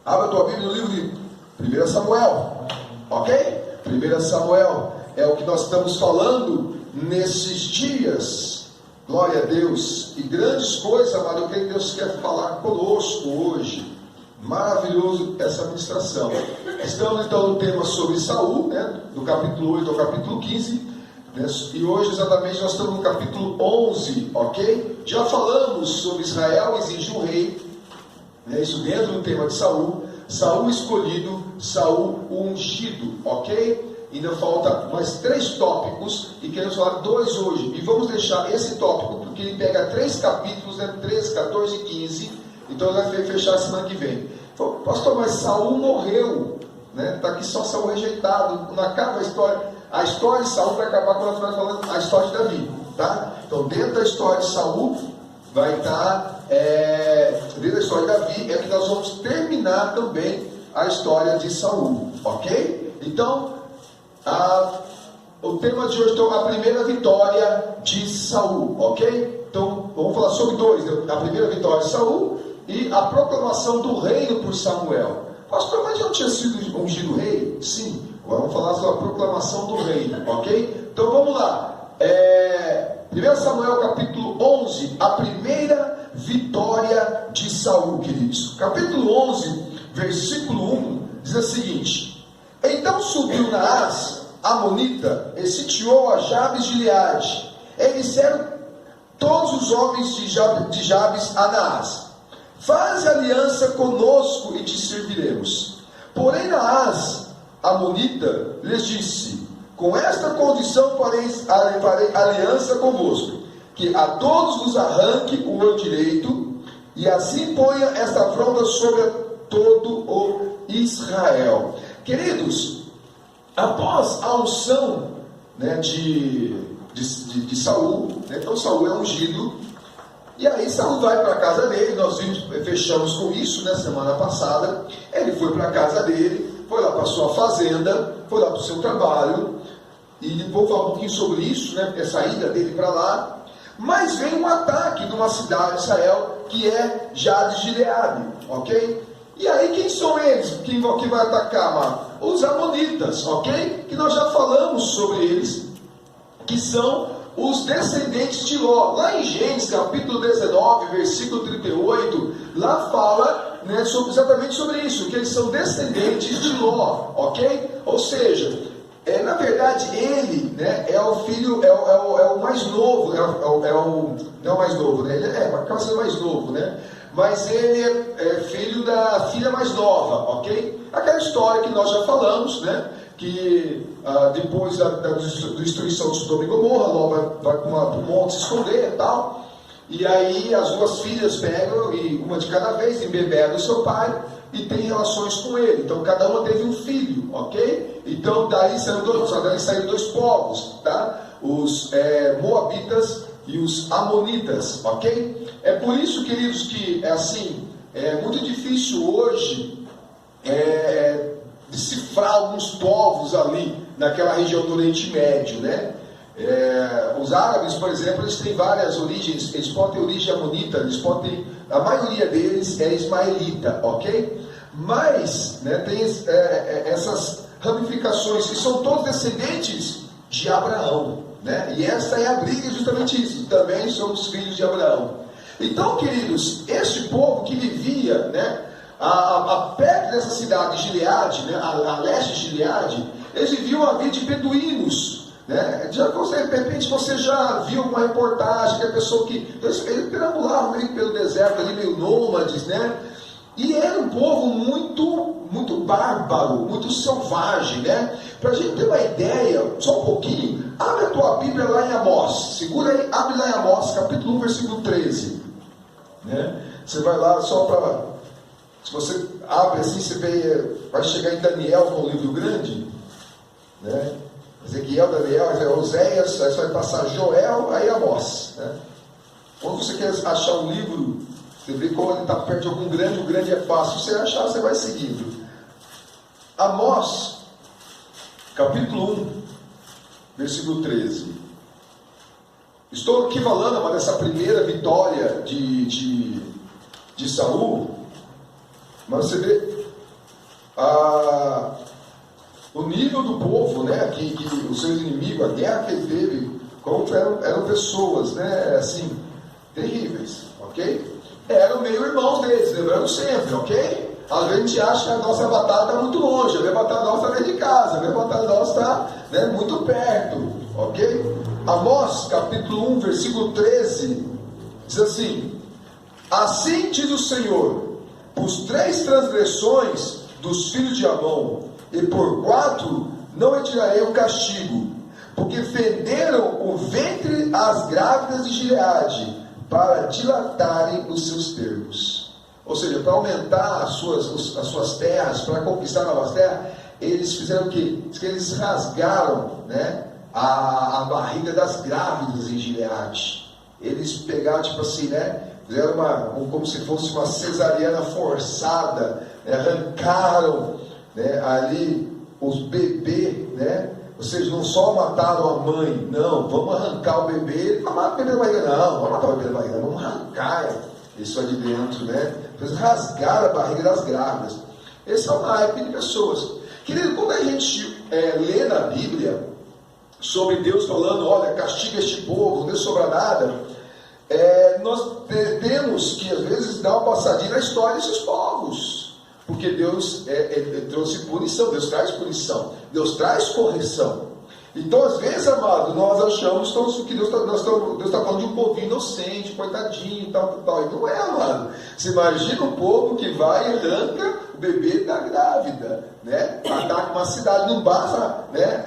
Abra a tua Bíblia no livro de 1 Samuel, ok? 1 Samuel é o que nós estamos falando nesses dias. Glória a Deus. E grandes coisas, amado, eu creio que Deus quer falar conosco hoje. Maravilhoso essa ministração. Estamos então no tema sobre Saul, né? Do capítulo 8 ao capítulo 15, né? E hoje exatamente nós estamos no capítulo 11, ok? Já falamos sobre Israel exige um rei, né? Isso dentro do tema de Saul. Saul escolhido, Saul ungido, ok? Ainda falta mais 3 tópicos e queremos falar 2 hoje. E vamos deixar esse tópico porque ele pega 3 capítulos, né? 13, 14 e 15. Então ele vai fechar semana que vem. Então, pastor, mas Saul morreu, né? Está aqui só Saul rejeitado. Não acaba a história de Saul vai acabar quando nós estamos falando a história de Davi, tá? Então dentro da história de Saul vai estar dentro da história de Davi é que nós vamos terminar também a história de Saul, ok? Então o tema de hoje, então, a primeira vitória de Saul, ok? Então vamos falar sobre 2, né? A primeira vitória de Saul e a proclamação do reino por Samuel. Pastor, mas já não tinha sido ungido rei? Sim, vamos falar sobre a proclamação do reino, ok? Então vamos lá. 1 Samuel capítulo 11, a primeira vitória de Saul, queridos. Capítulo 11, versículo 1, diz o seguinte: Então subiu Naás, amonita, e sitiou a Jabes de Gileade. E disseram todos os homens de Jabes a Naás: Faz aliança conosco e te serviremos. Porém Naás, amonita, lhes disse: Com esta condição farei aliança convosco, que a todos vos arranque o olho direito, e assim ponha esta afronta sobre todo o Israel. Queridos, após a unção, né, de Saul, né, então Saul é ungido, e aí Saul vai para a casa dele. Nós fechamos com isso, né, semana passada. Ele foi para a casa dele, foi lá para a sua fazenda, foi lá para o seu trabalho, e depois falar um pouquinho sobre isso, né, porque a saída dele para lá. Mas vem um ataque numa cidade de Israel, que é Jabes de Gileade, ok? E aí quem são eles? Quem vai atacar, mano? Os amonitas, ok? Que nós já falamos sobre eles, que são os descendentes de Ló. Lá em Gênesis capítulo 19, versículo 38, lá fala, né, exatamente sobre isso, que eles são descendentes de Ló, ok? Ou seja, na verdade ele, né, é o filho, é o mais novo, não é o mais novo, né? Ele acaba sendo mais novo, né? Mas ele é filho da filha mais nova, ok? Aquela história que nós já falamos, né? Que depois da destruição de Sodoma e Gomorra, Ló vai para o monte se esconder e tal. E aí as 2 filhas pegam, e uma de cada vez, embebedam o seu pai e tem relações com ele. Então cada uma teve um filho, ok? Então daí saíram 2 povos, tá? Os moabitas e os amonitas, ok? É por isso, queridos, que é muito difícil hoje decifrar alguns povos ali naquela região do Oriente Médio, né? Os árabes, por exemplo, eles têm várias origens. Eles podem ter origem amonita, a maioria deles é ismaelita, ok? Mas, né, tem essas ramificações que são todos descendentes de Abraão, né? E essa é a briga, justamente isso. Também somos filhos de Abraão. Então, queridos, este povo que vivia, né, perto dessa cidade de Gileade, né, a leste de Gileade, eles viviam a vida de beduínos, né? De repente você já viu uma reportagem que a pessoa eles perambulavam meio pelo deserto ali, meio nômades, né? E era um povo muito bárbaro, muito selvagem, né? Para a gente ter uma ideia, só um pouquinho, abre a tua Bíblia lá em Amós, segura aí, abre lá em Amós, capítulo 1, versículo 13, né? Você vai lá só para, se você abre assim, você vai chegar em Daniel, com o livro grande, né? Ezequiel, Daniel, Oséias, aí você vai passar Joel, aí Amós, né? Quando você quer achar um livro, você vê como ele está perto de algum grande, o grande é fácil, você achar, você vai seguindo. Amós, capítulo 1, versículo 13. Estou aqui falando dessa primeira vitória de Saul, mas você vê o nível do povo, né, que os seus inimigos, a guerra que ele teve, como eram pessoas, né, assim, terríveis, ok? Eram meio irmãos deles, lembrando sempre, ok? Às vezes a gente acha que a nossa batalha está muito longe, a batalha nossa está dentro de casa, a batalha nossa está, né, muito perto, ok? Amós, capítulo 1, versículo 13, diz assim: assim diz o Senhor, por 3 transgressões dos filhos de Amon, e por 4 não retirarei o castigo, porque fenderam o ventre às grávidas de Gileade, para dilatarem os seus termos. Ou seja, para aumentar as suas terras, para conquistar novas terras, eles fizeram o quê? Diz que eles rasgaram, né, a barriga das grávidas em Gileade. Eles pegaram, tipo assim, né, fizeram como se fosse uma cesariana forçada, né, arrancaram, né, ali os bebês, né? Ou seja, não só mataram a mãe, não, vamos arrancar o bebê, não matar o bebê da barriga, não, vamos matar o bebê da barriga, vamos arrancar isso ali dentro, né? Eles rasgaram a barriga das grávidas. Esse é o naipe de pessoas. Querido, quando a gente lê na Bíblia sobre Deus falando, olha, castiga este povo, não sobra nada, nós temos que às vezes dar uma passadinha na história desses povos. Porque Deus trouxe punição, Deus traz punição, Deus traz correção. Então, às vezes, amado, nós achamos que Deus está falando de um povinho inocente, coitadinho, tal. E não é, amado. Você imagina um povo que vai e arranca o bebê da grávida, né? Ataca uma cidade, não basta, né,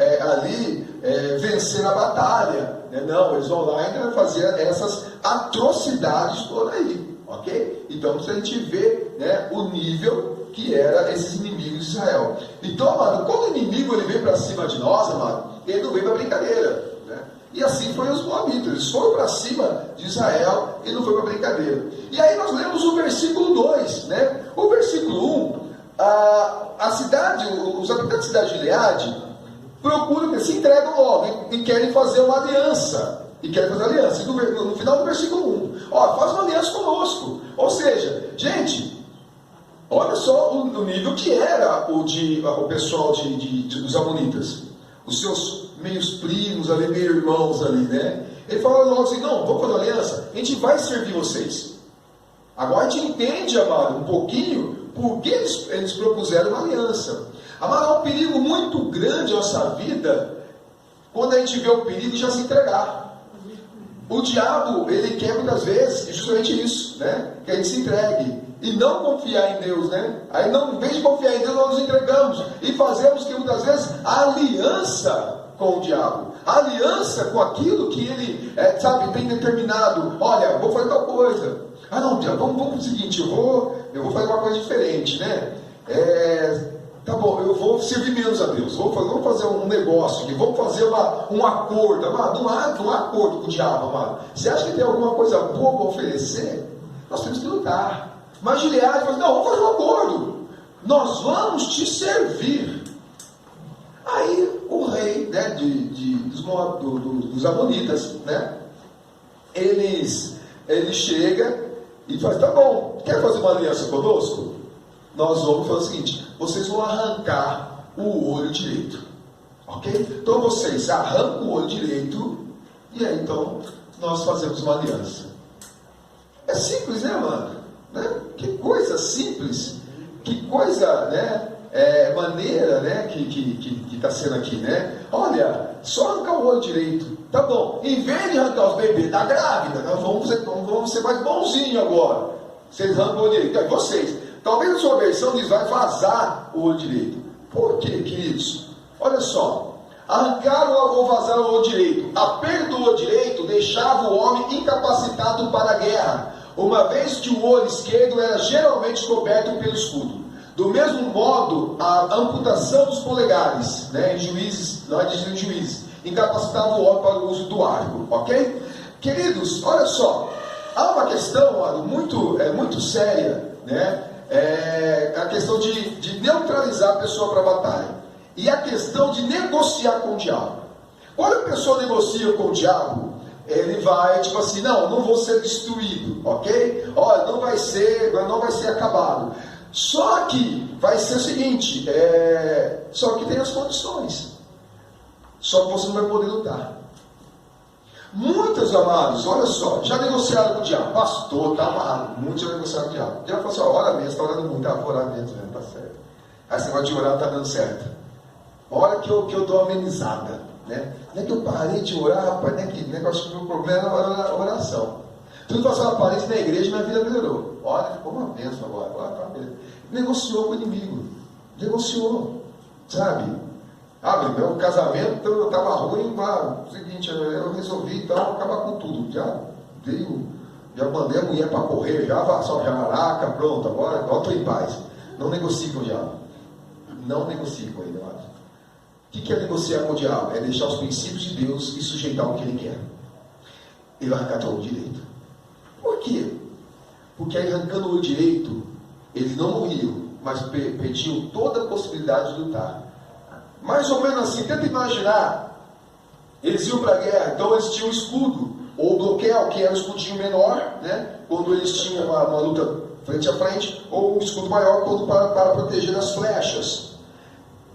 vencer na batalha, né? Não, eles vão lá e fazer essas atrocidades por aí, ok? Então, a gente vê, né, o nível que era esses inimigos de Israel. Então, amado, quando o inimigo ele vem para cima de nós, amado, ele não vem para brincadeira, né? E assim foi os moabitas, eles foram para cima de Israel e não foi para brincadeira. E aí nós lemos o versículo 2, né? O versículo 1, a cidade, os habitantes da cidade de Gileade procuram, se entregam logo e querem fazer uma aliança. E no final do versículo 1, faz uma aliança conosco. Ou seja, gente, olha só o nível que era o pessoal dos amonitas, os seus meios primos ali, meio irmãos ali, né? Ele fala logo assim, não, vamos fazer uma aliança, a gente vai servir vocês. Agora a gente entende, amado, um pouquinho, por que eles propuseram uma aliança. Amado, é um perigo muito grande na nossa vida, quando a gente vê o perigo de já se entregar. O diabo, ele quer muitas vezes justamente isso, né? Que a gente se entregue e não confiar em Deus, né? Aí não, em vez de confiar em Deus, nós nos entregamos e fazemos que muitas vezes aliança com o diabo, aliança com aquilo que ele, tem determinado. Olha, vou fazer tal coisa. Ah, não, diabo, vamos para o seguinte, eu vou fazer uma coisa diferente, né? Tá bom, eu vou servir menos a Deus, vamos fazer um negócio aqui, vamos fazer um acordo, amado, um acordo com o diabo, amado. Você acha que tem alguma coisa boa para oferecer? Nós temos que lutar. Mas Gileade falou, não, vamos fazer um acordo, nós vamos te servir. Aí o rei, né, dos amonitas, né, ele chega e faz, tá bom, quer fazer uma aliança conosco? Nós vamos fazer o seguinte, vocês vão arrancar o olho direito, ok? Então vocês arrancam o olho direito, e aí então nós fazemos uma aliança. É simples, né, mano? Né? Que coisa simples, que coisa, né, maneira, né, que está sendo aqui, né? Olha, só arrancar o olho direito, tá bom? Em vez de arrancar os bebês da grávida, nós vamos ser mais bonzinho agora. Vocês arrancam o olho direito, então, vocês. Talvez a sua versão diz, vai vazar o olho direito. Por quê, queridos? Olha só, arrancar ou vazar o olho direito. A perda do olho direito deixava o homem incapacitado para a guerra, uma vez que o olho esquerdo era geralmente coberto pelo escudo. Do mesmo modo, a amputação dos polegares, né, em Juízes, lá diz em Juízes, incapacitava o homem para o uso do arco, ok? Queridos, olha só, há uma questão muito séria, né? A questão de neutralizar a pessoa para a batalha, e a questão de negociar com o diabo. Quando a pessoa negocia com o diabo, ele vai tipo assim, não vou ser destruído, ok? Olha, não vai ser acabado. Só que vai ser o seguinte, só que tem as condições. Só que você não vai poder lutar. Muitos amados, olha só, já negociaram com o diabo. Pastor, tá amarrado. Muitos já negociaram com o diabo. O diabo falou assim, ora mesmo, está orando muito. Vou orar mesmo, tá certo. Aí esse negócio de orar não tá dando certo. Olha que eu dou uma amenizada, né? Não é que eu parei de orar, rapaz, não é que negócio, o problema é a oração. Tudo passou uma parede na igreja, minha vida melhorou. Olha, ficou uma bênção agora. Tá beleza. Negociou com o inimigo. Negociou. Sabe? Meu casamento estava ruim, o seguinte, eu resolvi então acabar com tudo. Já mandei a mulher para correr, já maraca, pronto, agora estou em paz. Não negocie com o diabo. Não negocie com ele, amado. O que é negociar com o diabo? É deixar os princípios de Deus e sujeitar o que ele quer. Ele vai arrancar todo o direito. Por quê? Porque aí arrancando o direito, eles não morriam, mas perdiam toda a possibilidade de lutar. Mais ou menos assim, tenta imaginar, eles iam para a guerra, então eles tinham um escudo, ou bloqueio, que era um escudinho menor, né? Quando eles tinham uma luta frente a frente, ou um escudo maior para proteger as flechas.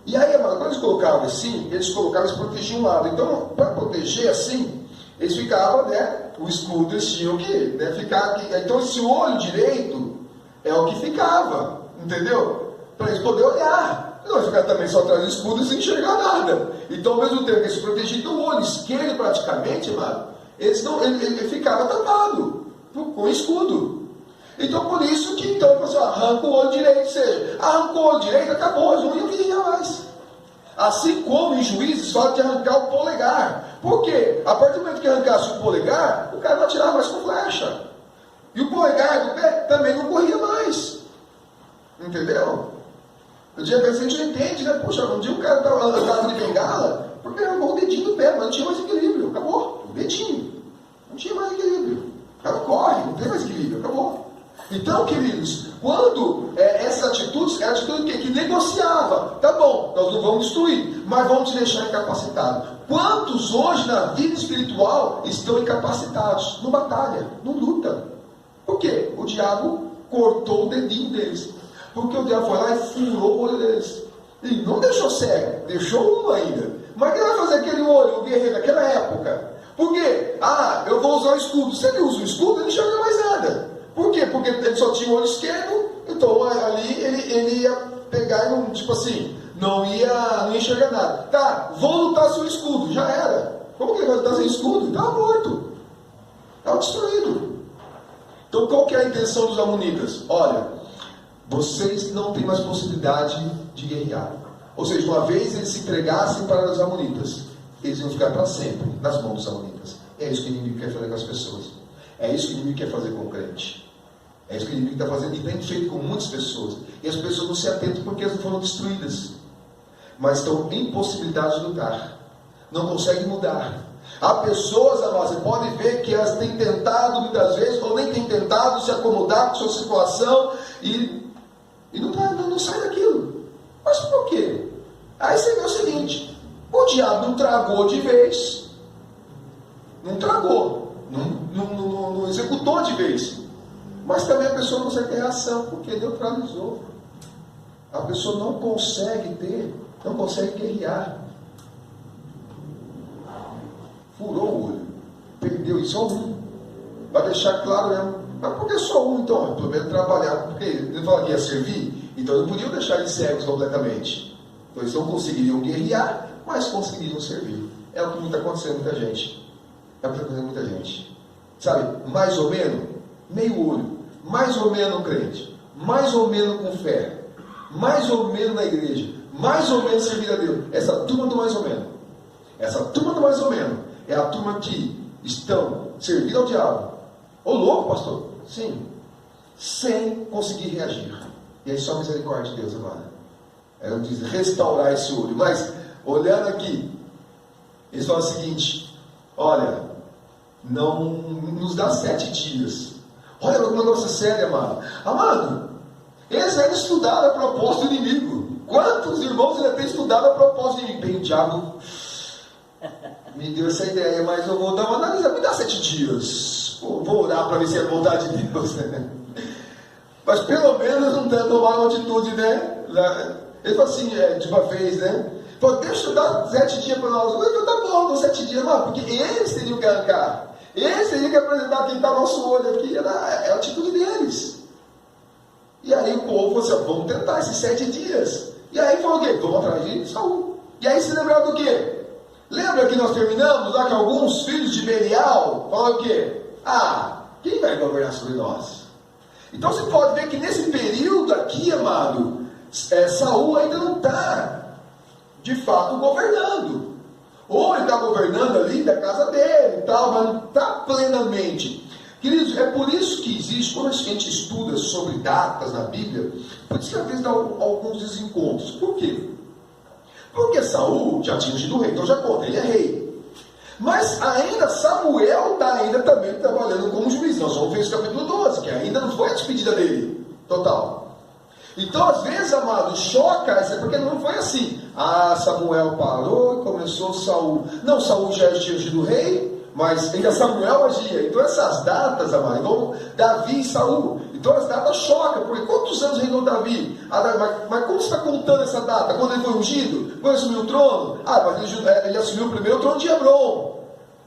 E aí, mano, quando eles colocavam assim, eles protegiam um lado. Então, para proteger assim, eles ficavam, né? O escudo eles tinham que, né, ficar aqui. Então, esse olho direito é o que ficava, entendeu? Para eles poderem olhar. Não vai ficar também só atrás do escudo e sem enxergar nada. Então, ao mesmo tempo que eles protegiam o olho esquerdo, praticamente, mano, ele ficava tapado com o escudo. Então, por isso que então, você arranca o olho direito, ou seja, arrancou o olho direito, acabou, eles não iam vigiar mais. Assim como em Juízes fala de arrancar o polegar. Por quê? A partir do momento que arrancasse o polegar, o cara não atirava mais com flecha. E o polegar do pé também não corria mais. Entendeu? No dia que a gente entende, né? Poxa, um dia o cara andava de bengala, porque arrancou o dedinho do pé, mas não tinha mais equilíbrio. Acabou. O dedinho. Não tinha mais equilíbrio. O cara corre, não tem mais equilíbrio. Acabou. Então, queridos, quando essas atitudes, era a atitude que negociava. Tá bom, nós não vamos destruir, mas vamos te deixar incapacitado. Quantos hoje na vida espiritual estão incapacitados? Não batalha, não luta. Por quê? O diabo cortou o dedinho deles. Porque o diabo foi lá e furou o olho deles. E não deixou cego, deixou um ainda. Mas quem vai fazer aquele olho, o guerreiro daquela época? Por quê? Eu vou usar o escudo. Se ele usa o escudo, ele não enxerga mais nada. Por quê? Porque ele só tinha o olho esquerdo, então ali ele ia pegar e não, tipo assim, não ia enxergar nada. Tá, vou lutar sem o escudo, já era. Como que ele vai lutar sem escudo? Estava morto. Estava destruído. Então qual que é a intenção dos amonitas? Olha, vocês não têm mais possibilidade de guerrear. Ou seja, uma vez eles se entregassem para os amonitas, eles iam ficar para sempre nas mãos dos amonitas. É isso que o inimigo quer fazer com as pessoas. É isso que o inimigo quer fazer com o crente. É isso que o inimigo está fazendo e tem feito com muitas pessoas. E as pessoas não se atentam porque elas não foram destruídas. Mas estão em possibilidade de lutar. Não conseguem mudar. Há pessoas, amados, você pode ver que elas têm tentado muitas vezes, ou nem têm tentado se acomodar com sua situação e não sai daquilo. Mas por quê? Aí você vê o seguinte: o diabo não tragou de vez. Não tragou. Não executou de vez. Mas também a pessoa não consegue ter reação, porque neutralizou. A pessoa não consegue guerrear. Furou o olho. Perdeu, e só um. Vai deixar claro mesmo. Mas por que só um então? Pelo menos trabalhar, porque ele falou que ia servir, então não podiam deixar eles cegos completamente. Então eles não conseguiriam guerrear, mas conseguiriam servir. É o que está acontecendo com muita gente. É o que está acontecendo com muita gente. Sabe, mais ou menos, meio olho, mais ou menos crente, mais ou menos com fé, mais ou menos na igreja, mais ou menos servir a Deus. Essa turma do mais ou menos, essa turma do mais ou menos, é a turma que estão servindo ao diabo. Ô louco, pastor? Sim. Sem conseguir reagir. E aí só a misericórdia de Deus agora. Ela diz restaurar esse olho. Mas, olhando aqui, eles falam o seguinte: olha, não nos dá 7 dias. Olha que negócio sério, amado. Amado, eles ainda estudaram a proposta do inimigo. Quantos irmãos ainda têm estudado a proposta do inimigo? Bem, o diabo me deu essa ideia, mas eu vou dar uma análise. Me dá 7 dias. Vou orar para ver se é vontade de Deus. Mas pelo menos não tomar uma atitude, né? Ele falou assim, de uma vez, né? Falou, deixa eu dar 7 dias para nós. Eu falei, tá bom, dou 7 dias, mano, porque eles teriam que arrancar. Eles teriam que apresentar quem está no nosso olho aqui. É a atitude deles. E aí o povo falou assim, vamos tentar esses 7 dias. E aí falou o quê? Vamos atrás de Saul. E aí se lembraram do quê? Lembra que nós terminamos lá que alguns filhos de Belial falaram o quê? Quem vai governar sobre nós? Então você pode ver que nesse período aqui, amado, Saul ainda não está de fato governando. Ou ele está governando ali da casa dele e tal, mas não está plenamente. Queridos, é por isso que existe, quando a gente estuda sobre datas na Bíblia, por isso que às vezes dá alguns desencontros. Por quê? Porque Saul já tinha sido rei, então já conta, ele é rei. Mas ainda Samuel está ainda também trabalhando como juiz. Nós vamos ver esse capítulo 12, que ainda não foi a despedida dele, total. Então, às vezes, amado, choca, porque não foi assim. Samuel parou e começou Saul. Não, Saul já tinha sido rei, mas ainda Samuel agia. Então, essas datas, amado, igual Davi e Saul. Então, as datas chocam, porque quantos anos reinou Davi? Mas como você está contando essa data? Quando ele foi ungido? Quando ele assumiu o trono? Mas ele assumiu primeiro o trono de Hebron.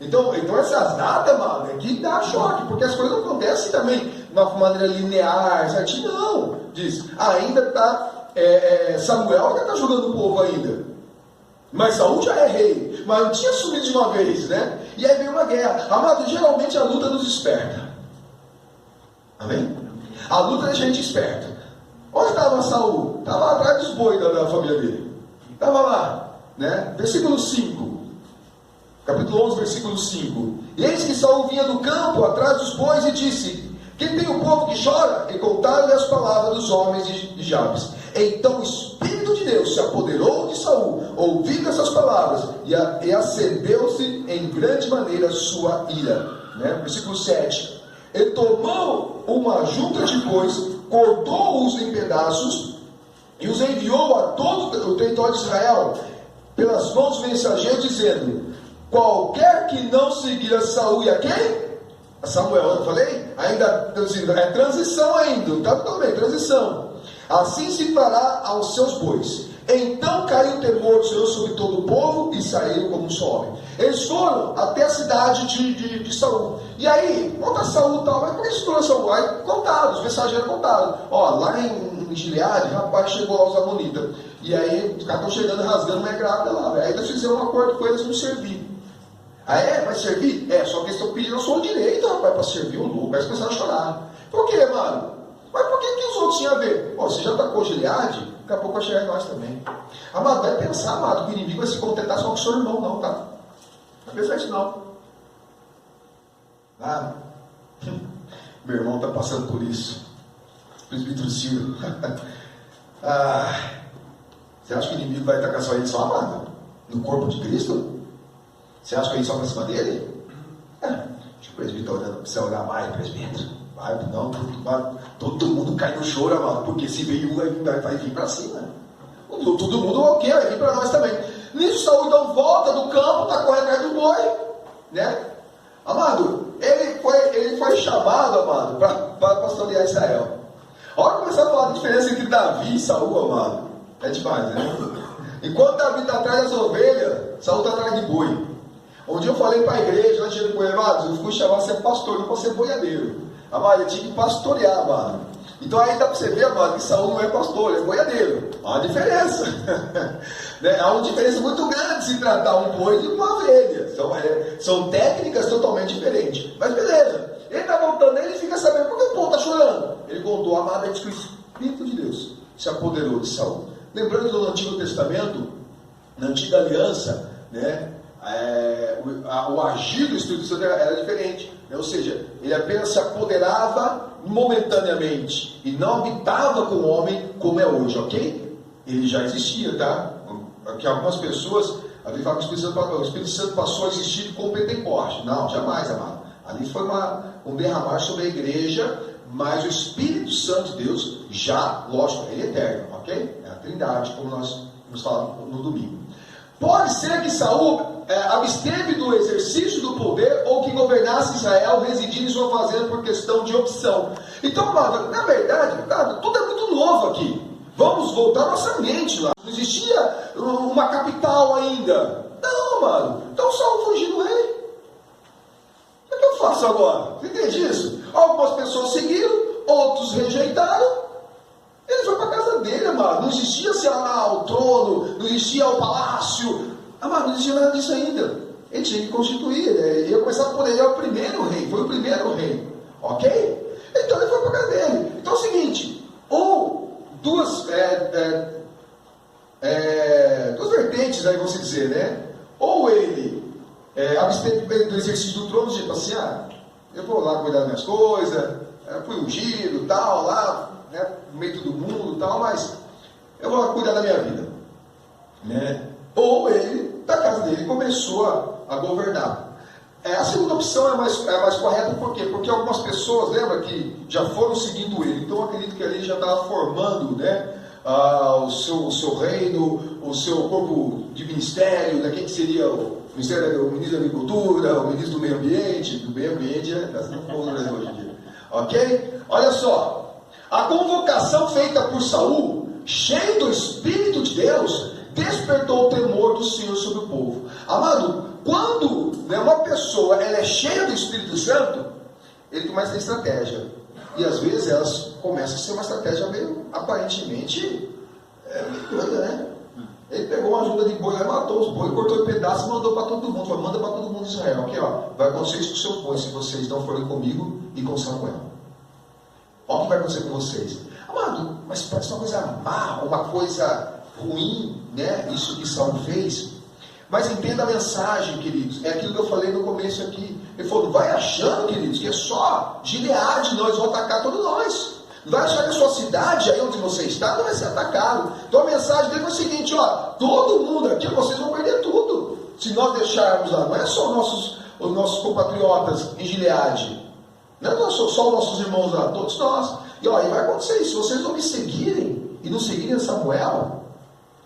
Então essas datas, mano, é que dá choque, porque as coisas não acontecem também de uma maneira linear, certinho, não. Diz, ainda está, Samuel ainda está julgando o povo ainda. Mas Saul já é rei, mas não tinha assumido de uma vez, né? E aí veio uma guerra. Amado, geralmente a luta nos esperta. Amém? A luta é gente esperta. Onde estava Saul? Estava atrás dos bois da família dele. Estava lá, né? Versículo 5. Capítulo 11, versículo 5. E eis que Saul vinha do campo, atrás dos bois, e disse, quem tem um povo que chora? E contaram-lhe as palavras dos homens de Jabes. Então o Espírito de Deus se apoderou de Saul, ouvindo essas palavras, e acendeu-se em grande maneira sua ira. Né? Versículo 7. Ele tomou uma junta de bois, cortou-os em pedaços, e os enviou a todo o território de Israel, pelas mãos do mensageiro, dizendo, qualquer que não seguir a Saul e a quem? A Samuel, eu falei? Ainda, é transição ainda, tá tudo bem, transição. Assim se fará aos seus bois. Então caiu o temor do Senhor sobre todo o povo e saíram como um só homem. Eles foram até a cidade de Saul. E aí, conta Saul e tal, mas por que eles foram a Saul? Aí contaram, os mensageiros contaram. Lá em Gileade, rapaz, chegou lá os amonitas. E aí, os caras estão chegando rasgando uma grávida lá. Aí eles fizeram um acordo com eles não servir. Vai servir? Só que eles estão pedindo a sua direito, rapaz, para servir o louco. Aí eles começaram a chorar. Por quê, mano? Mas por que os outros tinham a ver? Você já atacou Gileade, daqui a pouco vai chegar em nós também. Amado, vai pensar, amado, que o inimigo vai se contentar só com o seu irmão, não, tá? Não pensa isso, não. Meu irmão está passando por isso. Presbítero Silvio. Você acha que o inimigo vai atacar só ele só, amado? No corpo de Cristo? Você acha que a gente só para cima dele? Deixa o presbítero olhando, precisa olhar mais, presbítero. Todo mundo cai no choro, amado, porque se veio um, vai vir para cima. Todo mundo ok, vai vir para nós também. Nisso, Saul então volta do campo, está correndo atrás do boi, né? Amado, ele foi chamado, amado, para pastorear Israel. A hora que começar a falar a diferença entre Davi e Saul, amado, é demais, né? Enquanto Davi está atrás das ovelhas, Saul está atrás de boi. Um dia eu falei para a igreja, antes de ir, amados, eu fui chamar ser pastor, não para ser boiadeiro. Amado, eu tinha que pastorear, amado. Então aí dá para você ver, amado, que Saul não é pastor, ele é boiadeiro. Há uma diferença. Né? Há uma diferença muito grande se tratar um boi de uma ovelha. São técnicas totalmente diferentes. Mas beleza. Ele está voltando, ele fica sabendo por que o povo está chorando. Ele contou, amado, é que o Espírito de Deus se apoderou de Saul. Lembrando que no Antigo Testamento, na Antiga Aliança, né? O agir do Espírito Santo era diferente, né? Ou seja, ele apenas se apoderava momentaneamente e não habitava com o homem como é hoje, ok? Ele já existia, tá? Que algumas pessoas ali falam que o Espírito Santo passou a existir com o Pentecoste. Não, jamais, amado. Ali foi um derramar sobre a igreja, mas o Espírito Santo de Deus já, lógico, ele é eterno, ok? É a Trindade, como nós falamos no domingo. Pode ser que Saul absteve do exercício do poder ou que governasse Israel residindo em sua fazenda por questão de opção. Então, amado, na verdade, tudo é muito novo aqui. Vamos voltar à nossa mente lá. Não existia uma capital ainda. Não, amado. Então Saul fugiu do rei. O que eu faço agora? Você entende isso? Algumas pessoas seguiram, outros rejeitaram. Ele foi para a casa dele, amado. Não existia assim, o trono, não existia o palácio. Amado, não existia nada disso ainda. Ele tinha que constituir. Ele ia começar por ele, é o primeiro rei. Foi o primeiro rei. Ok? Então ele foi para a casa dele. Então é o seguinte: ou duas vertentes, aí você dizer, né? Ou ele absteve do exercício do trono, tipo assim, eu vou lá cuidar das minhas coisas, fui ungido, tal, lá, né, no meio do mundo, tal, mas eu vou lá cuidar da minha vida, né? Ou ele, da casa dele, começou a governar. A segunda opção é mais correta, por quê? Porque algumas pessoas, lembra que já foram seguindo ele, então eu acredito que ali já estava formando, né, o seu reino, o seu corpo de ministério, né, quem seria o ministro da Agricultura, o ministro do Meio Ambiente, hoje em dia. Ok? Olha só, a convocação feita por Saul, cheio do Espírito de Deus, despertou o temor do Senhor sobre o povo. Amado, quando uma pessoa ela é cheia do Espírito Santo, ele começa a ter estratégia. E às vezes elas começam a ser uma estratégia meio, aparentemente, meio doida, né? Ele pegou uma ajuda de boi e matou os bois, cortou em pedaços e mandou para todo mundo. Falou, manda para todo mundo de Israel. Aqui, vai acontecer isso com o seu povo, se vocês não forem comigo e com Samuel. Olha o que vai acontecer com vocês. Amado, mas parece uma coisa má, uma coisa ruim, né? Isso que Saul fez. Mas entenda a mensagem, queridos. É aquilo que eu falei no começo aqui. Ele falou, vai achando, queridos, que é só Gileade, nós vamos atacar todos nós. Vai achar que a sua cidade, aí onde você está, não vai ser atacado. Então a mensagem dele foi o seguinte, todo mundo aqui, vocês vão perder tudo. Se nós deixarmos lá, não é só os nossos compatriotas em Gileade. Não é só os nossos irmãos lá, todos nós. E vai acontecer isso. Se vocês não me seguirem e não seguirem Samuel,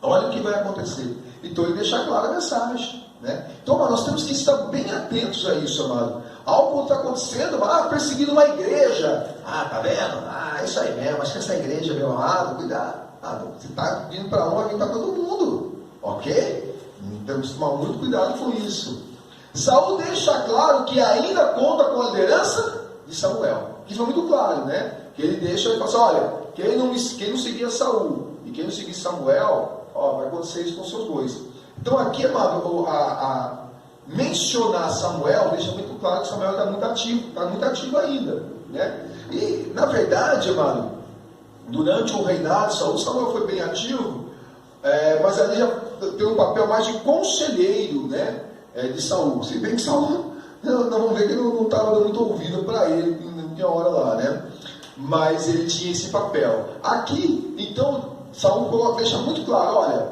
olha o que vai acontecer. Então ele deixa clara a mensagem, né? Então nós temos que estar bem atentos a isso, amado. Algo está acontecendo, perseguindo uma igreja. Tá vendo? Isso aí mesmo, acho que essa igreja, meu amado, cuidado. Você está vindo para onde? Vem para todo mundo. Ok? Temos que tomar muito cuidado com isso. Saul deixa claro que ainda conta com a liderança de Samuel. Isso foi muito claro, né? Que ele deixa e fala assim, olha, quem não seguia Saul e quem não seguir Samuel, vai acontecer isso com seus bois. Então aqui, amado, mencionar Samuel deixa muito claro que Samuel está muito ativo ainda, né? E na verdade, amado, durante o reinado de Saul, Samuel foi bem ativo, mas ali já tem um papel mais de conselheiro, né, de Saul. Se bem que Saul, nós vamos ver que ele não estava dando muito ouvido para ele em hora lá, né? Mas ele tinha esse papel. Aqui, então, Saul deixa muito claro, olha,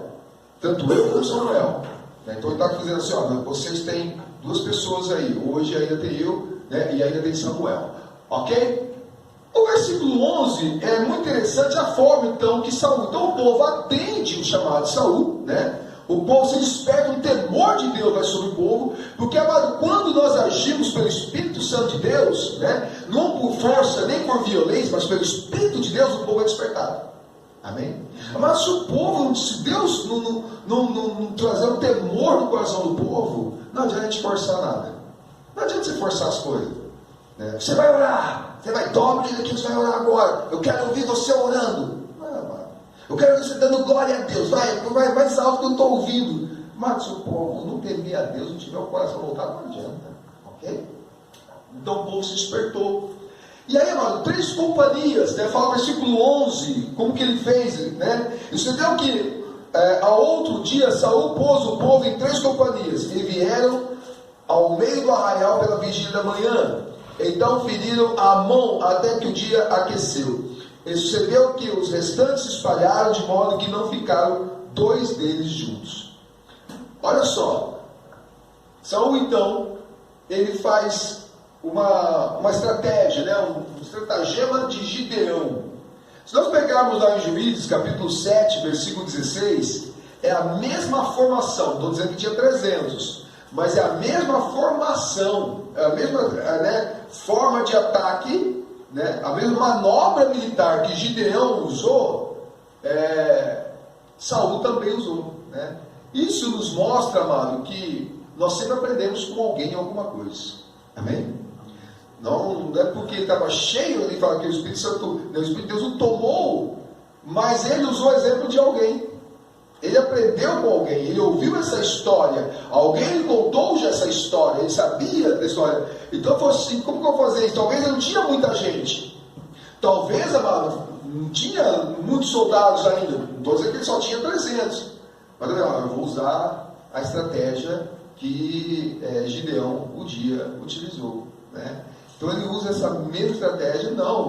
tanto eu como Samuel. Então ele está dizendo assim, vocês têm duas pessoas aí, hoje ainda tem eu, né, e ainda tem Samuel. Ok? O versículo 11 é muito interessante a forma então que Saul, então o povo atende o chamado de Saul, né? O povo se desperta, um temor de Deus vai sobre o povo, porque, amado, quando nós agimos pelo Espírito Santo de Deus, né, não por força nem por violência, mas pelo Espírito de Deus, o povo é despertado. Amém? Mas se o povo, se Deus não trazer um temor no coração do povo, não adianta a gente forçar nada. Não adianta você forçar as coisas, né? Você vai orar, você vai, toma aquilo que você vai orar agora. Eu quero ouvir você orando. Eu quero ver você dando glória a Deus. Vai mais alto que eu estou ouvindo. Mas se o povo não temer a Deus, não tiver o coração voltado, não adianta. Ok? Então o povo se despertou. E aí, amado, 3 companhias, né? Fala o versículo 11, como que ele fez, né? Você viu que a outro dia Saul pôs o povo em 3 companhias. E vieram ao meio do arraial pela vigília da manhã. Então feriram a mão até que o dia aqueceu. E sucedeu que os restantes se espalharam, de modo que não ficaram 2 deles juntos. Olha só, Saul então, ele faz uma estratégia, né? Um estratagema de Gideão. Se nós pegarmos lá em Juízes, capítulo 7, versículo 16, é a mesma formação. Estou dizendo que tinha 300, mas é a mesma formação, é a mesma forma de ataque, a mesma manobra militar que Gideão usou, Saul também usou. Isso nos mostra, amado, que nós sempre aprendemos com alguém alguma coisa. Amém? Não é porque ele estava cheio, ele fala que o Espírito Santo, o Espírito de Deus o tomou, mas ele usou o exemplo de alguém. Ele aprendeu com alguém, ele ouviu essa história, alguém lhe contou já essa história, ele sabia da história. Então falou assim: como que eu vou fazer isso? Talvez não tinha muita gente, talvez, amado, não tinha muitos soldados ainda, não estou dizendo que ele só tinha 300, mas eu vou usar a estratégia que Gideão o dia utilizou. Então ele usa essa mesma estratégia, não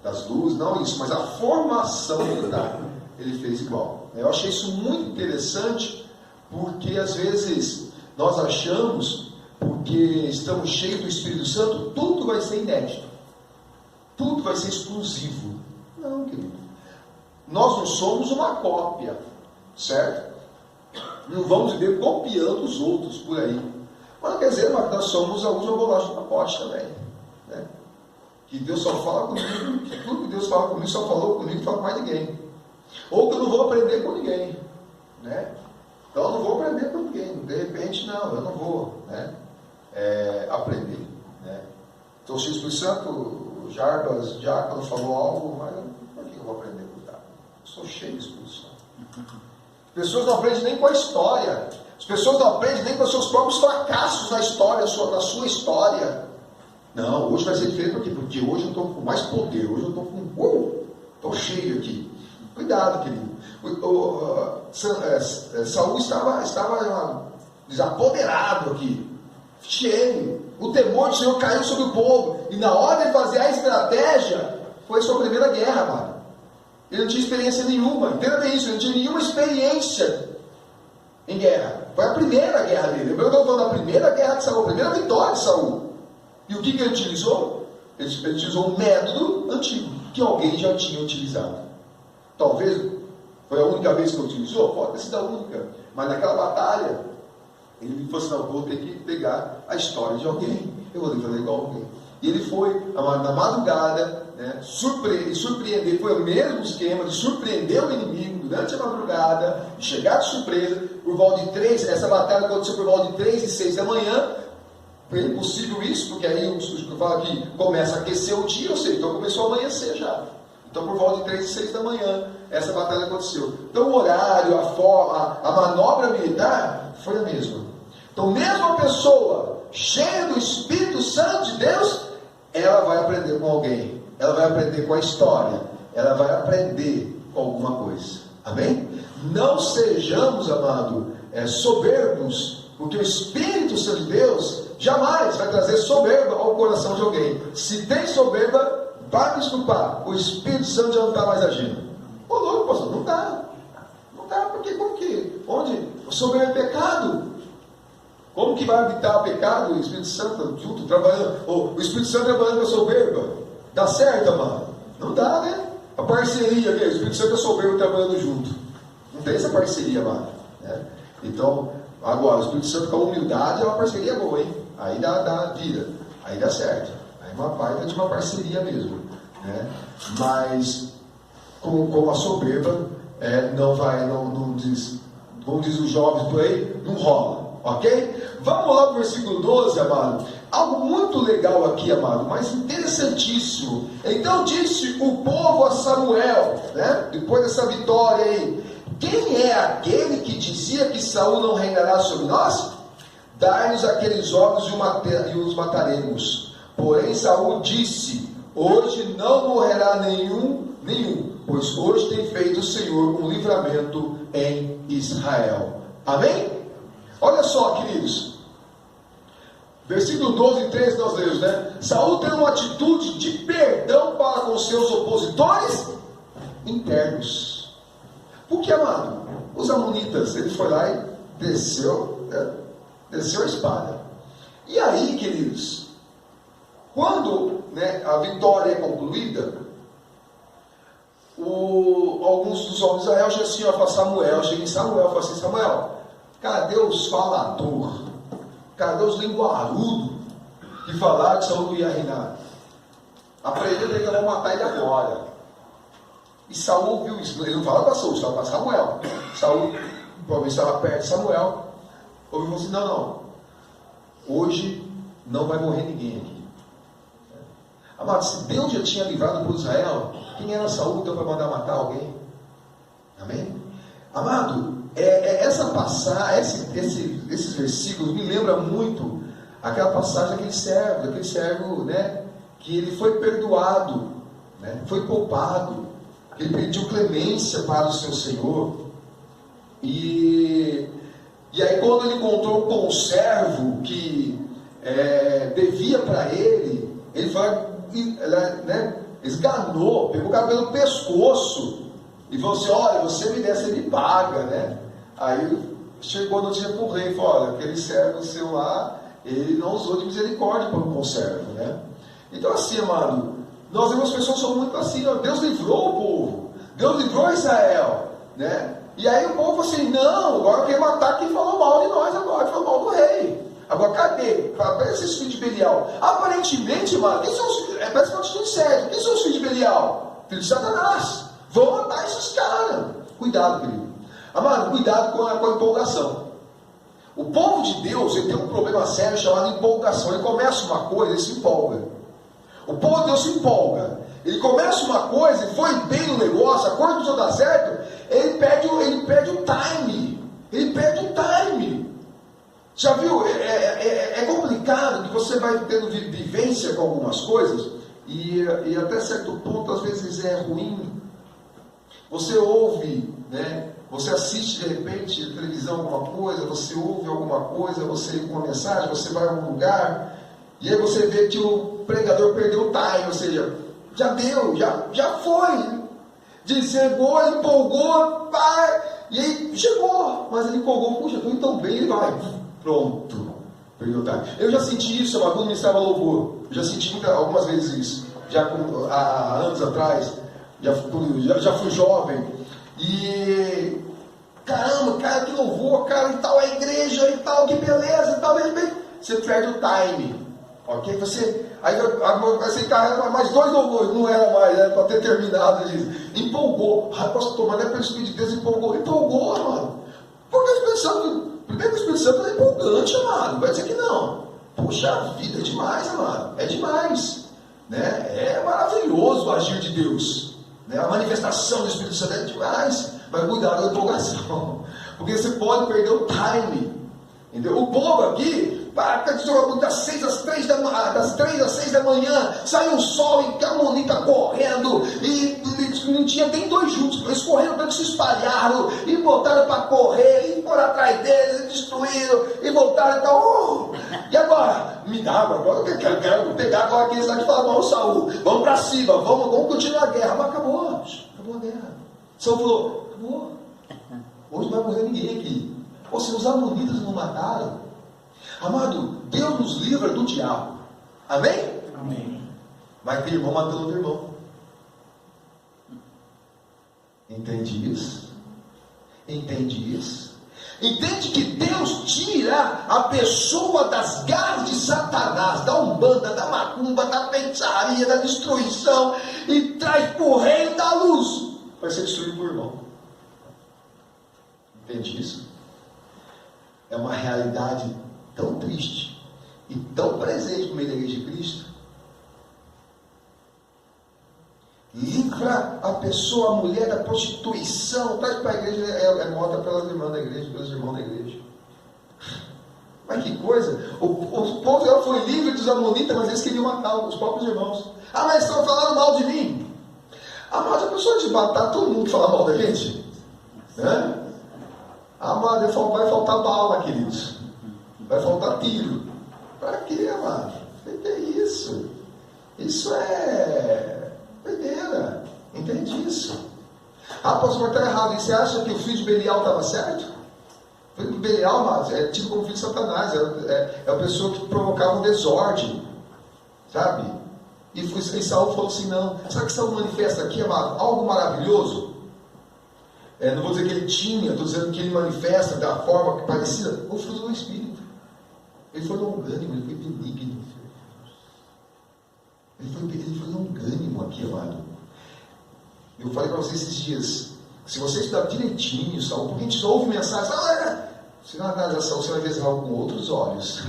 das luzes, não isso, mas a formação militar ele fez igual. Eu achei isso muito interessante, porque às vezes nós achamos, porque estamos cheios do Espírito Santo, tudo vai ser inédito, tudo vai ser exclusivo. Não, querido, nós não somos uma cópia, certo? Não vamos viver copiando os outros por aí. Mas não quer dizer, mas nós somos a última bolacha do pacote também. Que Deus só fala comigo, que tudo que Deus fala comigo, só falou comigo, não fala com mais ninguém. Ou que eu não vou aprender com ninguém. Então eu não vou aprender com ninguém. De repente, não, eu não vou aprender. Então, se o Espírito Santo, o Jarbas, Diácono falou algo, mas por que eu vou aprender com ele? Eu sou cheio de Espírito Santo. As pessoas não aprendem nem com a história. As pessoas não aprendem nem com os seus próprios fracassos na história, na sua história. Não, hoje vai ser diferente porque hoje eu estou com mais poder, hoje eu estou com... estou cheio aqui. Cuidado, querido. Saul estava desapoderado aqui, cheio. O temor do Senhor caiu sobre o povo. E na hora de fazer a estratégia, foi a sua primeira guerra, mano. Ele não tinha experiência nenhuma. Entenda bem isso, ele não tinha nenhuma experiência em guerra. Foi a primeira guerra dele. Eu estou falando da primeira guerra de Saul, a primeira vitória de Saul. E o que ele utilizou? Ele utilizou um método antigo, que alguém já tinha utilizado. Talvez foi a única vez que ele utilizou, pode ter sido a única. Mas naquela batalha, ele falou assim: não, vou ter que pegar a história de alguém. Eu vou ter que fazer igual alguém. E ele foi, na madrugada, surpreender, foi o mesmo esquema de surpreender o inimigo durante a madrugada, de chegar de surpresa, por volta de 3, essa batalha aconteceu por volta de 3 e 6 da manhã. Foi impossível isso, porque aí eu falo que começa a aquecer o dia, ou seja, então começou a amanhecer já. Então por volta de 3 e 6 da manhã, essa batalha aconteceu. Então o horário, a forma, a manobra militar foi a mesma. Então mesmo a pessoa cheia do Espírito Santo de Deus, ela vai aprender com alguém, ela vai aprender com a história, ela vai aprender com alguma coisa. Amém? Não sejamos, amado, soberbos, porque o Espírito Santo de Deus jamais vai trazer soberba ao coração de alguém. Se tem soberba, vai me desculpar, o Espírito Santo já não está mais agindo. Ô louco, pastor, não dá. Não dá, porque como que? Onde? O soberba é pecado. Como que vai habitar o pecado, o Espírito Santo junto, trabalhando? O Espírito Santo trabalhando com a soberba? Dá certo, amado? Não dá, né? A parceria, o Espírito Santo e a soberba trabalhando junto. Não tem essa parceria, amado. Então, agora, o Espírito Santo com a humildade é uma parceria boa, hein? Aí dá vida, aí dá certo. Aí uma baita de uma parceria mesmo. Mas, como a soberba, não diz, como diz os jovens por aí, não rola. Ok? Vamos lá para o versículo 12, amado. Algo muito legal aqui, amado, mas interessantíssimo. Então disse o povo a Samuel, depois dessa vitória aí: quem é aquele que dizia que Saul não reinará sobre nós? Dai-nos aqueles homens e os mataremos. Porém Saul disse: hoje não morrerá nenhum, pois hoje tem feito o Senhor um livramento em Israel. Amém? Olha só, queridos, versículo 12 e 13 nós lemos, Saul tem uma atitude de perdão para com seus opositores internos. Porque, amado, os amonitas, ele foi lá e desceu a espada. E aí, queridos, quando a vitória é concluída, o alguns dos homens de Israel chegam assim, ó, para Samuel, chega em Samuel, fala assim, Samuel, cadê os falador? Cadê os linguarudos que falaram que Saul não ia reinar? Aprendeu que vão matar ele agora. E Saul viu isso, ele não fala para Saul, fala para Samuel. Saul, provavelmente estava perto de Samuel, ouviu assim, não, hoje não vai morrer ninguém aqui. Amado, se Deus já tinha livrado por Israel, quem era Saul então para mandar matar alguém? Amém? Amado, essa passagem, esses versículos me lembram muito aquela passagem daquele servo, né, que ele foi perdoado, né, foi poupado, ele pediu clemência para o seu Senhor, e aí quando ele encontrou o conservo que devia para ele foi, né, esganou, pegou o cara pelo pescoço e falou assim, olha, você me der, você me paga, né? Aí chegou a notícia para o rei, falou, olha, aquele servo seu lá, ele não usou de misericórdia para o conservo, né? Então assim, amado, nós vemos pessoas que são muito assim, ó, Deus livrou o povo, Deus livrou Israel, né? E aí o povo falou assim, não, agora quer matar quem falou mal de nós agora, falou mal do rei. Agora cadê? Parece esses filhos de Belial. Aparentemente, mano, quem são os filhos? Parece uma atitude séria. Quem são os filhos de Belial? Filhos de Satanás. Vão matar esses caras. Cuidado, querido. Amado, cuidado com a empolgação. O povo de Deus, ele tem um problema sério chamado empolgação. Ele começa uma coisa e se empolga. O povo de Deus se empolga. Ele começa uma coisa e foi bem no negócio, a coisa não dá certo, ele perde o time. Ele perde o time. Já viu? É complicado que você vai tendo vivência com algumas coisas e até certo ponto às vezes é ruim. Você ouve, né? Você assiste de repente a televisão alguma coisa, você ouve alguma coisa, você uma mensagem, você vai a algum lugar e aí você vê que o pregador perdeu o time, ou seja, já deu, já foi. Chegou, empolgou, pá, e aí chegou, mas ele empolgou, puxa, estou tão bem, ele vai. Pronto, perdeu o time. Eu já senti isso, quando ministrava louvor. Eu já senti algumas vezes isso. Já há anos atrás, já fui jovem. E caramba, cara, que louvor, cara, e tal, a igreja e tal, que beleza e tal. Você perde o time. Ok? Aí você encarrega mais 2 louvores, não era mais, era para ter terminado isso. Empolgou. Pastor, mas não é pelo Espírito de Deus, empolgou, mano. Porque o Espírito Santo. Primeiro que o Espírito Santo é empolgante, amado. Vai dizer que não. Puxa vida, é demais, amado. É demais. Né? É maravilhoso o agir de Deus. Né? A manifestação do Espírito Santo é demais. Mas cuidado com a empolgação. Porque você pode perder o time. Entendeu? O povo aqui, das 6 às 3 da manhã, saiu o sol e a monita correndo, e não tinha nem 2 juntos, eles correram, tanto se espalharam, e voltaram para correr, e foram atrás deles, e destruíram, e voltaram, então, e agora? Me dá água, agora eu quero pegar agora aqueles lá que falaram, vamos Saul, vamos para cima, vamos continuar a guerra, mas acabou a guerra. Saul falou, acabou, hoje não vai morrer ninguém aqui. Ou se os amonitas não mataram, amado, Deus nos livra do diabo. Amém? Amém. Vai ter irmão matando outro irmão. Entende isso? Entende isso? Entende que Deus tira a pessoa das garras de Satanás, da umbanda, da macumba, da feitiçaria, da destruição, e traz para o reino da luz, para ser destruído por irmão. Entende isso? É uma realidade tão triste e tão presente no meio da igreja de Cristo. Livra a pessoa, a mulher da prostituição, traz para a igreja, é morta pelas irmãs da igreja, pelos irmãos da igreja. Mas que coisa, o povo já foi livre dos amonitas, mas eles queriam matar os próprios irmãos. Mas estão falando mal de mim. Mas a pessoa de matar, todo mundo fala mal da gente, né? Amado, vai faltar bala, queridos. Vai faltar tiro. Para quê, amado? O que é isso? Isso é doideira. Entende isso? Pastor, está errado. E você acha que o filho de Belial estava certo? O filho de Belial, amado, é tido como filho de Satanás. É a pessoa que provocava um desordem. Sabe? E Saul falou assim, não, sabe que Saul manifesta aqui, amado, algo maravilhoso? Não vou dizer que ele tinha, estou dizendo que ele manifesta da forma que parecia o fruto do Espírito. Ele foi longânimo, ele foi benigno. Ele foi longânimo aqui, amado. Eu falei para vocês esses dias, se você estudar direitinho, Saul, porque a gente só ouve mensagens, se não analisar Saul, você vai ver Saul com outros olhos.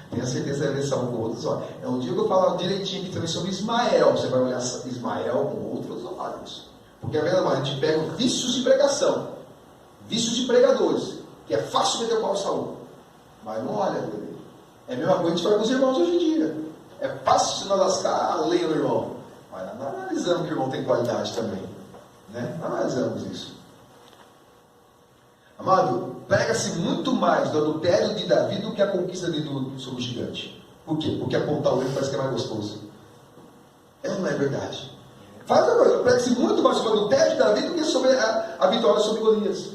Tenho certeza que vai ver Saul com outros olhos. É um dia que eu falo direitinho aqui também sobre Ismael. Você vai olhar Ismael com outros olhos. Porque a gente pega vícios de pregação, vícios de pregadores, que é fácil meter o pau em Saul, mas não olha dele. É a mesma coisa que a gente faz com os irmãos hoje em dia. É fácil nós lascar a lenha do irmão, mas nós analisamos que o irmão tem qualidade também, né? Nós analisamos isso. Amado, prega-se muito mais do adultério de Davi do que a conquista sobre o gigante. Por quê? Porque apontar o dedo parece que é mais gostoso. Não é verdade. Prega-se muito mais sobre o adultério de Davi do que sobre a vitória sobre Golias.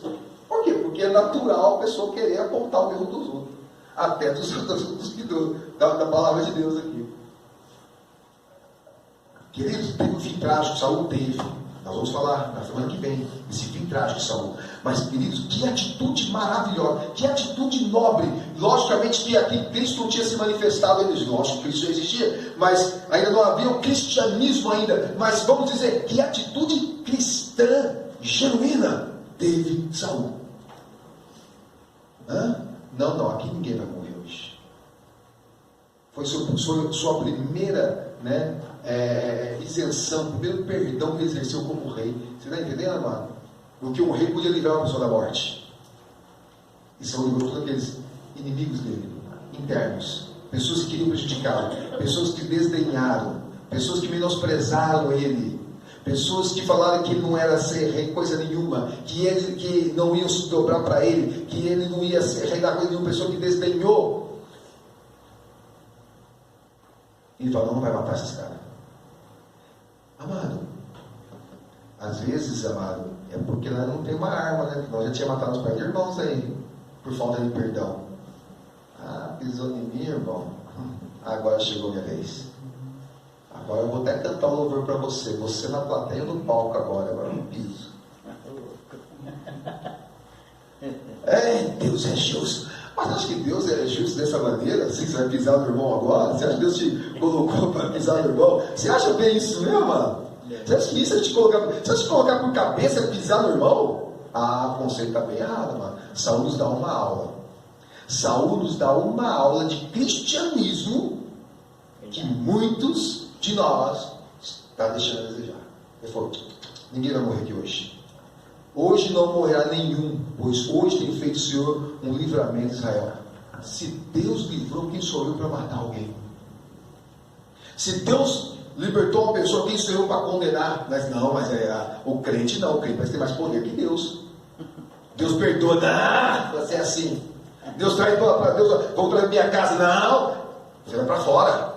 Por quê? Porque é natural a pessoa querer apontar o erro dos outros. Até da palavra de Deus aqui. Queridos, teve um fim trágico que Saul teve. Nós vamos falar na semana que vem desse fim trágico de Saul. Mas, queridos, que atitude maravilhosa, que atitude nobre. Logicamente que aqui Cristo não tinha se manifestado eles. Lógico que Cristo já existia, mas ainda não havia o cristianismo ainda. Mas vamos dizer, que atitude cristã genuína teve Saul. Não, aqui ninguém vai morrer hoje. Foi sua primeira, isenção, primeiro perdão que ele exerceu como rei. Você está entendendo, amado? Porque um rei podia livrar uma pessoa da morte. E Saul livrou todos aqueles inimigos dele, internos, pessoas que queriam prejudicá-lo, pessoas que desdenharam, pessoas que menosprezaram ele, pessoas que falaram que ele não era ser rei coisa nenhuma, que não iam se dobrar para ele, que ele não ia ser rei da coisa nenhuma, pessoa que desdenhou. Ele falou, não vai matar esses caras. Amado, às vezes, amado, é porque nós não temos uma arma, né? Nós já tínhamos matado os pais de irmãos aí, por falta de perdão. Pisou em mim, irmão. Agora chegou a minha vez. Agora eu vou até cantar um louvor para você. Você na plateia ou no palco agora no piso. Deus é justo. Mas acho que Deus é justo dessa maneira? Assim, você vai pisar no irmão agora? Você acha que Deus te colocou para pisar no irmão? Você acha bem isso mesmo, mano? Você acha que isso é te colocar por cabeça e pisar no irmão? O conceito está bem errado, mano. Saul nos dá uma aula. Saul nos dá uma aula de cristianismo que muitos de nós estão deixando a desejar. Ele falou, ninguém vai morrer aqui hoje. Hoje não morrerá nenhum, pois hoje tem feito o Senhor um livramento de Israel. Se Deus livrou, quem sou eu para matar alguém? Se Deus libertou uma pessoa, quem sou eu para condenar? Mas o crente não, o crente parece ter mais poder que Deus. Deus perdoa, você é assim. Deus traz para Deus, vou trazer minha casa, não, você vai para fora.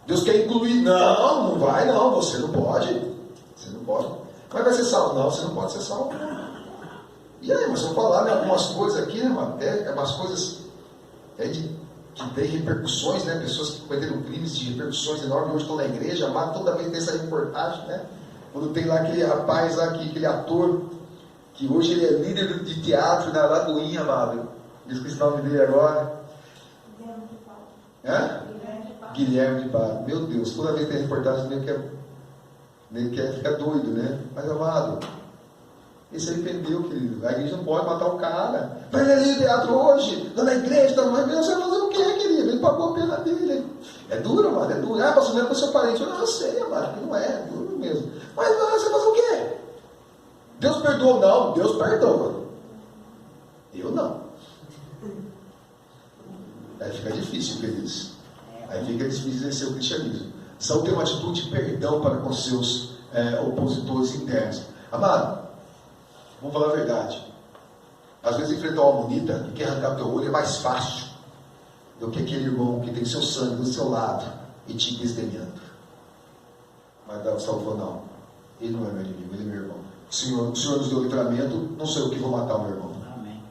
Deus quer incluir, não vai, você não pode. Mas vai ser salvo? Não, você não pode ser salvo. E aí, mas vamos falar, algumas coisas aqui, até umas coisas que tem repercussões, pessoas que cometeram crimes de repercussões enormes, hoje estão na igreja, mas toda vez tem essa reportagem, quando tem lá aquele rapaz lá, aquele ator, que hoje ele é líder de teatro na Lagoinha, amado. Esqueci o nome dele agora. Guilherme de Pádua. Meu Deus, toda vez que tem reportagem, nem quer ficar doido, Mas, amado, ele se arrependeu, querido. A igreja não pode matar o cara. Mas ele é líder de teatro hoje, lá na igreja, você vai fazer o quê, querido? Ele pagou a pena dele. É duro, amado, é duro. Pastor, não é para o seu parente. Eu sei, amado, que não é duro mesmo. Mas você vai fazer o quê? Deus perdoou? Não, Deus perdoa. Eu não. Aí fica difícil, queridos. Aí fica difícil exercer o cristianismo. Saul tem uma atitude de perdão para com seus opositores internos. Amado, vamos falar a verdade. Às vezes enfrentar uma amonita que quer arrancar teu olho é mais fácil do que aquele irmão que tem seu sangue do seu lado e te desdenhando. Mas Saul falou, não, ele não é meu inimigo, ele é meu irmão. O Senhor nos deu livramento, não sou eu que vou matar o meu irmão. Amém.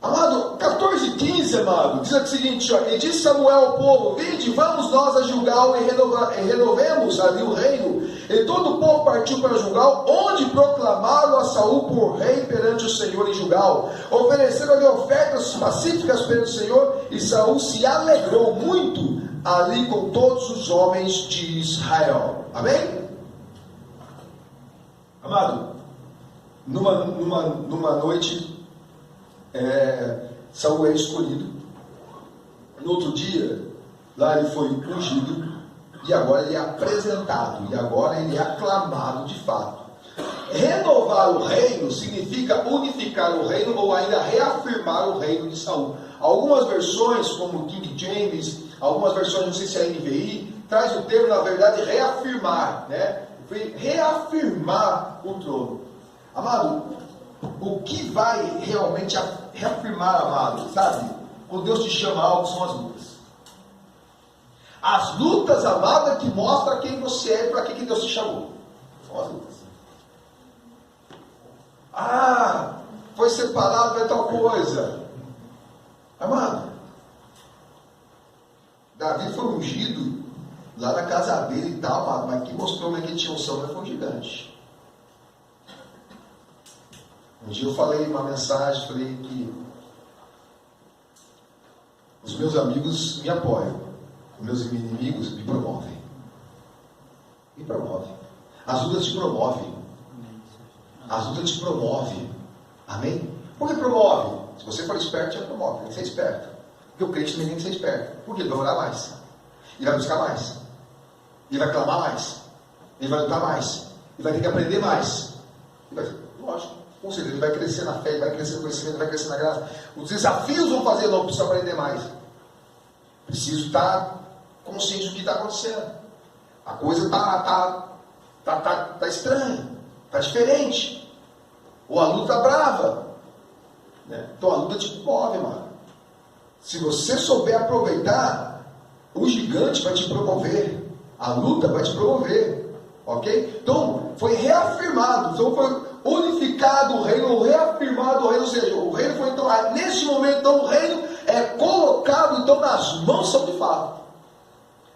Amado, 14:15, amado, diz o seguinte, ó, e disse Samuel ao povo, vinde, vamos nós a Gilgal e renovemos ali o reino. E todo o povo partiu para Gilgal, onde proclamaram a Saul por rei perante o Senhor em Gilgal. Ofereceram-lhe ofertas pacíficas perante o Senhor, e Saul se alegrou muito ali com todos os homens de Israel. Amém? Amado, numa noite, Saul é escolhido. No outro dia, lá ele foi ungido, e agora ele é apresentado, e agora ele é aclamado de fato. Renovar o reino significa unificar o reino, ou ainda reafirmar o reino de Saul. Algumas versões, como King James, algumas versões, não sei se é NVI, traz o termo, na verdade, reafirmar, né? Reafirmar o trono. Amado, o que vai realmente reafirmar, amado, sabe? Quando Deus te chama a algo, são as lutas. As lutas, amada, que mostram quem você é e para que Deus te chamou. São as lutas. Ah, foi separado para tal coisa. Amado, Davi foi ungido lá na casa dele e tal, amado, mas que mostrou que ele tinha unção, mas foi um gigante. Um dia eu falei uma mensagem, falei que os meus amigos me apoiam, os meus inimigos me promovem. Me promovem. As lutas te promovem. As lutas te promovem. Amém? Por que promove? Se você for esperto, já promove. Tem que ser esperto. Porque o crente também tem que ser esperto. Por quê? Ele vai orar mais. Ele vai buscar mais. Ele vai clamar mais. Ele vai lutar mais. Ele vai ter que aprender mais. Lógico. Com certeza, ele vai crescer na fé, ele vai crescer no conhecimento, ele vai crescer na graça. Os desafios vão fazer, não preciso aprender mais. Preciso estar consciente do que está acontecendo. A coisa está estranha, está diferente. Ou a luta está brava. Né? Então a luta te move, mano. Se você souber aproveitar, o gigante vai te promover. A luta vai te promover. Ok? Então, foi reafirmado. Então, foi unificado o reino, reafirmado o reino, ou seja, o reino foi então, neste momento, então, o reino é colocado então nas mãos de fato.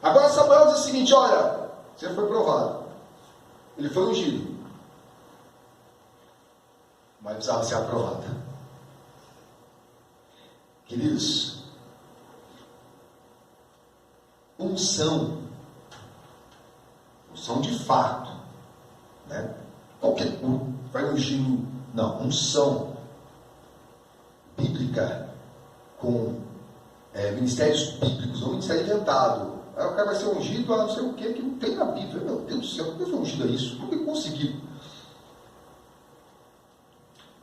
Agora Samuel diz o seguinte, olha, você foi provado, ele foi ungido, mas precisava ser aprovado. Queridos, unção de fato, né? Qualquer um vai ungir, não, unção bíblica com ministérios bíblicos, não ministério inventado. Aí o cara vai ser ungido a não sei o que não tem na Bíblia. Meu Deus do céu, por que foi ungido a isso? Como que conseguiu?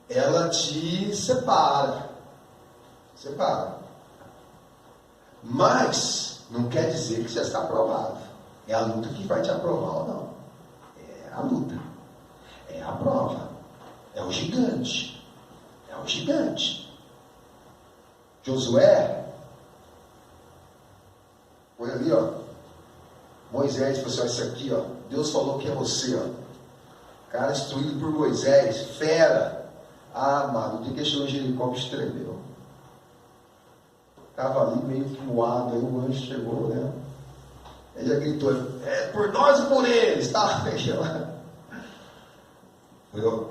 Ela te separa. Mas não quer dizer que você está aprovado. É a luta que vai te aprovar ou não. É a luta. É a prova. É o gigante. Josué foi ali, ó. Moisés falou assim, ó, isso aqui, ó. Deus falou que é você, ó. Cara instruído por Moisés, fera. Ah, mano, o dia que chegou em Jericó, o bicho tremeu. Estava ali meio que moado, aí o anjo chegou, né? Ele já gritou, por nós e por eles, tá?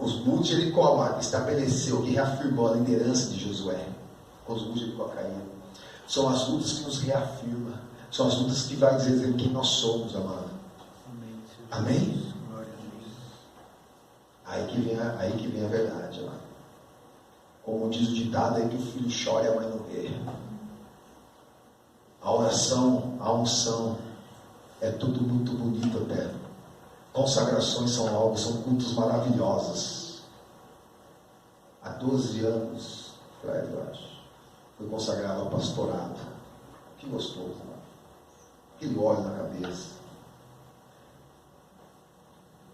Os muros de Jericó, mano, estabeleceu, que reafirmou a liderança de Josué. Quando os muros de Jericó caíram. São as lutas que nos reafirmam. São as lutas que vai dizer quem nós somos, amado. Amém? Aí que vem a verdade, amado. Como diz o ditado aí, que o filho chora e a mãe não vê. A oração, a unção, é tudo muito bonito até. Consagrações são cultos maravilhosos. Há 12 anos, eu acho, fui consagrado ao pastorado. Que gostoso, mano. Aquele óleo na cabeça.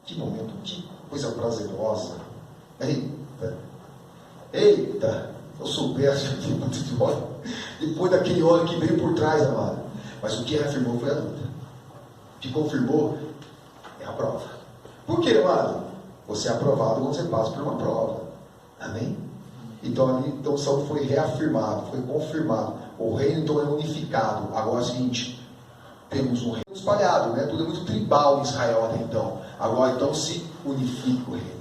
Que momento, que coisa prazerosa. Eita, eu soubesse que tinha muito de óleo. Depois daquele óleo que veio por trás, amado. Mas o que reafirmou foi a luta. O que confirmou é a prova. Por que, amado? Você é aprovado quando você passa por uma prova. Amém? Então Saul foi reafirmado, foi confirmado. O reino então é unificado. Agora é o seguinte, temos um reino espalhado, né? Tudo é muito tribal em Israel até então. Agora então se unifica o reino.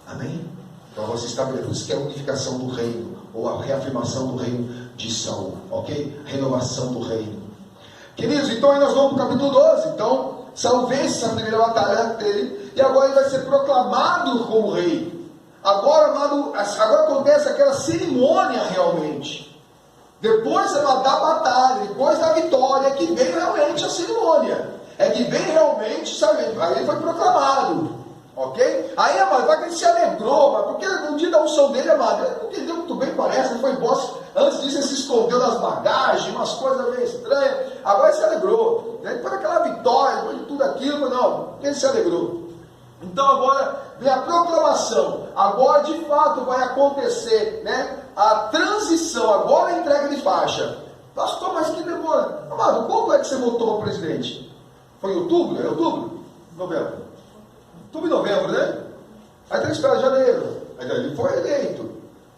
Amém? Então você estabelece, isso que é a unificação do reino, ou a reafirmação do reino de Saul, ok? Renovação do reino. Queridos, então aí nós vamos para o capítulo 12. Então, Saul vence essa primeira batalha dele, e agora ele vai ser proclamado como rei. Agora, agora acontece aquela cerimônia realmente. Depois da batalha, depois da vitória, que vem realmente a cerimônia. É que vem realmente, sabe? Aí ele foi proclamado. Ok? Aí, amado, vai que ele se alegrou, mas porque no dia da unção dele, amado, ele não entendeu muito bem, parece, ele foi embora. Antes disso, ele se escondeu nas bagagens, umas coisas meio estranhas. Agora ele se alegrou. Depois daquela vitória, depois de tudo aquilo, não, porque ele se alegrou. Então agora vem a proclamação. Agora de fato vai acontecer, né, a transição. Agora a entrega de faixa. Pastor, mas que demora. Amado, quando é que você votou para presidente? Foi em outubro? É outubro? Novembro? Outubro e novembro, né? Aí tem que esperar janeiro. Aí ele foi eleito.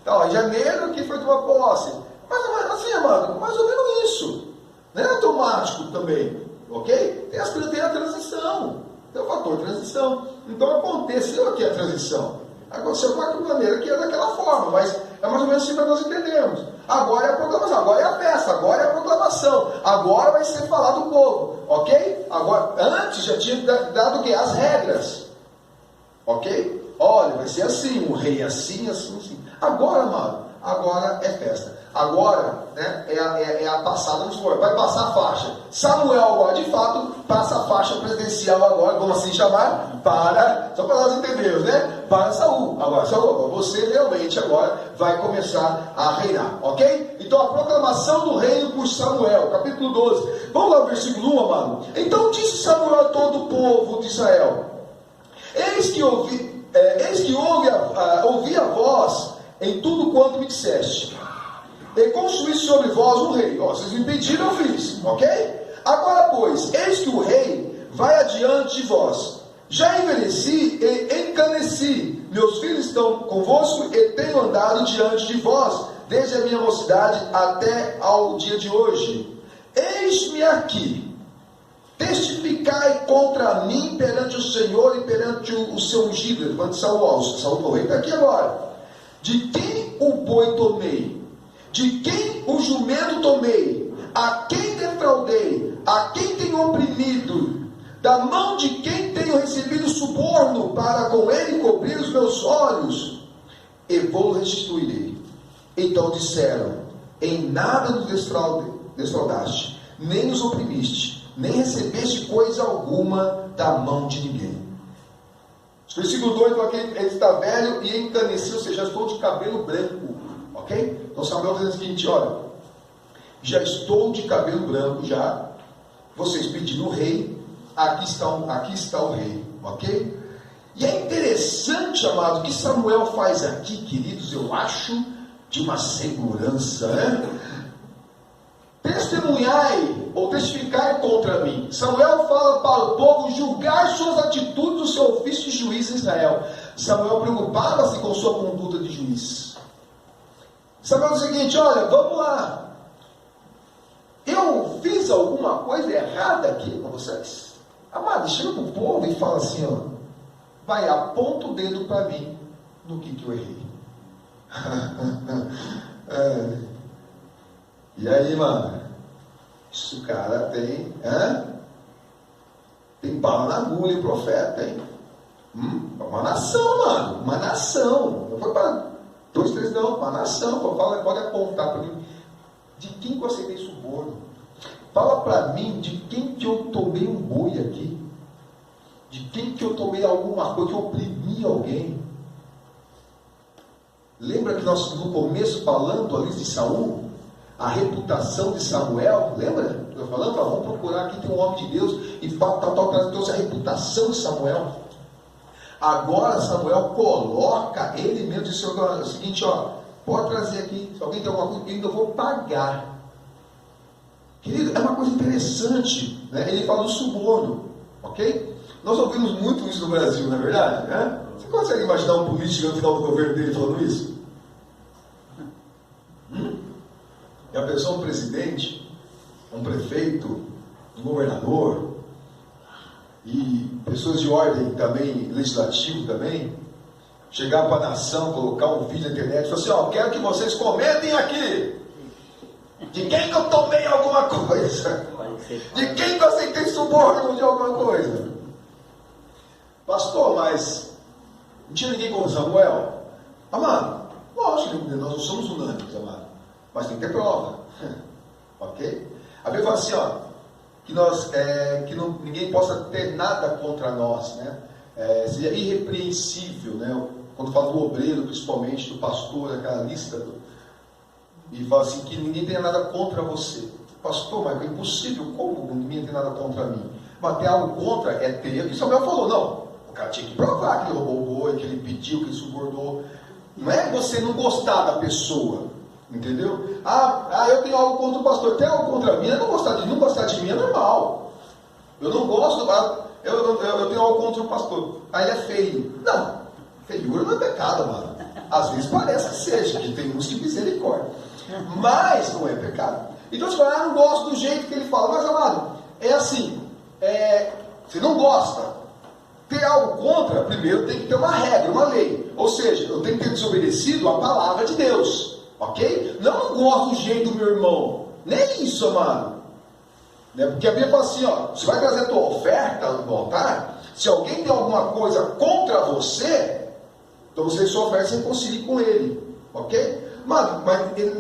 Então, em janeiro que foi tomar posse. Mas assim, amado, mais ou menos isso. Não é automático também. Ok? Tem a transição. Tem o fator transição. Então aconteceu aqui a transição. Aconteceu de qualquer maneira que é daquela forma, mas é mais ou menos assim para nós entendermos. Agora é a proclamação, agora é a festa, agora é a proclamação, agora vai ser falado do povo, ok? Agora, antes já tinha dado o quê? As regras, ok? Olha, vai ser assim, um rei assim, assim, assim. Agora, amado, agora é festa. Agora, né, é a passada dos foros. Vai passar a faixa. Samuel agora, de fato, passa a faixa presidencial agora, vamos assim chamar, só para nós entendermos, né? Para Saul. Agora, Saul, você realmente agora vai começar a reinar, ok? Então, a proclamação do reino por Samuel, capítulo 12. Vamos lá, versículo 1, amado. Então disse Samuel a todo o povo de Israel: Eis que ouvi a voz em tudo quanto me disseste, e construí sobre vós um rei. Vocês me pediram, eu fiz, ok? Agora, pois, eis que o rei vai adiante de vós. Já envelheci e encaneci. Meus filhos estão convosco e tenho andado diante de vós, desde a minha mocidade até ao dia de hoje. Eis-me aqui. Testificai contra mim perante o Senhor e perante o seu ungido. Quando Saul o rei está aqui agora. De quem o boi tomei? De quem o jumento tomei? A quem defraudei? A quem tenho oprimido? Da mão de quem tenho recebido suborno para com ele cobrir os meus olhos? E vou restituirei. Então disseram: em nada nos defraudaste, nem nos oprimiste, nem recebeste coisa alguma da mão de ninguém. Versículo 2, porque ele está velho e encanecido, ou seja, já estou de cabelo branco. Ok? Então Samuel está dizendo o seguinte: olha, já estou de cabelo branco já. Vocês pediram o rei, aqui está o rei. Ok? E é interessante, amado, o que Samuel faz aqui, queridos, eu acho de uma segurança, né? Testemunhai ou testificai contra mim. Samuel fala para o povo julgar suas atitudes do seu ofício de juiz em Israel. Samuel preocupava-se com sua conduta de juiz. Samuel diz o seguinte: olha, vamos lá. Eu fiz alguma coisa errada aqui com vocês? Amado, chega para o povo e fala assim, ó, vai, aponta o dedo para mim no que eu errei. E aí, mano? Isso, cara, tem bala na agulha, o profeta, hein? Uma nação, mano, uma nação. Não foi para 2, 3, não, uma nação. Pode apontar para mim. De quem que eu aceitei suborno? Fala para mim de quem que eu tomei um boi aqui. De quem que eu tomei alguma coisa, que eu oprimi alguém. Lembra que nós no começo falando ali de Saul? A reputação de Samuel, lembra? Eu falando, vamos procurar aqui, tem um homem de Deus, e trouxe a reputação de Samuel. Agora Samuel coloca ele mesmo, disse o seguinte, ó, pode trazer aqui, se alguém tem alguma coisa, eu ainda vou pagar. Querido, é uma coisa interessante, né? Ele fala do suborno, ok? Nós ouvimos muito isso no Brasil, não é verdade? Né? Você consegue imaginar um político no final do governo dele falando isso? Já pensou um presidente, um prefeito, um governador e pessoas de ordem também, legislativo também, chegar para a nação, colocar um vídeo na internet e falar assim, ó, quero que vocês comentem aqui de quem que eu tomei alguma coisa, de quem que eu aceitei suborno de alguma coisa. Pastor, mas não tinha ninguém como Samuel? Amado, lógico, nós não somos unânimes, amado, mas tem que ter prova. Ok? A Bíblia fala assim, ó, que ninguém possa ter nada contra nós, né? Seria irrepreensível, né? Quando fala do obreiro, principalmente, do pastor, aquela lista, e fala assim, que ninguém tenha nada contra você. Pastor, mas é impossível, como ninguém tem nada contra mim? Mas ter algo contra é ter, e Samuel falou, não, o cara tinha que provar que ele roubou o boi, que ele pediu, que ele subornou. Não é você não gostar da pessoa, entendeu? Eu tenho algo contra o pastor, tem algo contra mim, não gostar de mim é normal. Eu não gosto, eu tenho algo contra o pastor. Ele é feio. Não, feiura não é pecado, mano. Às vezes parece que seja, que tem uns que misericórdia. Mas não é pecado. Então você fala, não gosto do jeito que ele fala. Mas, amado, é assim, você não gosta. Ter algo contra, primeiro tem que ter uma regra, uma lei. Ou seja, eu tenho que ter desobedecido a palavra de Deus. Ok? Não gosto do jeito do meu irmão. Nem isso, amado. Porque a Bíblia fala assim, ó, você vai trazer a tua oferta no altar, se alguém tem alguma coisa contra você, então você sua oferta se reconcilie com ele. Ok? Mas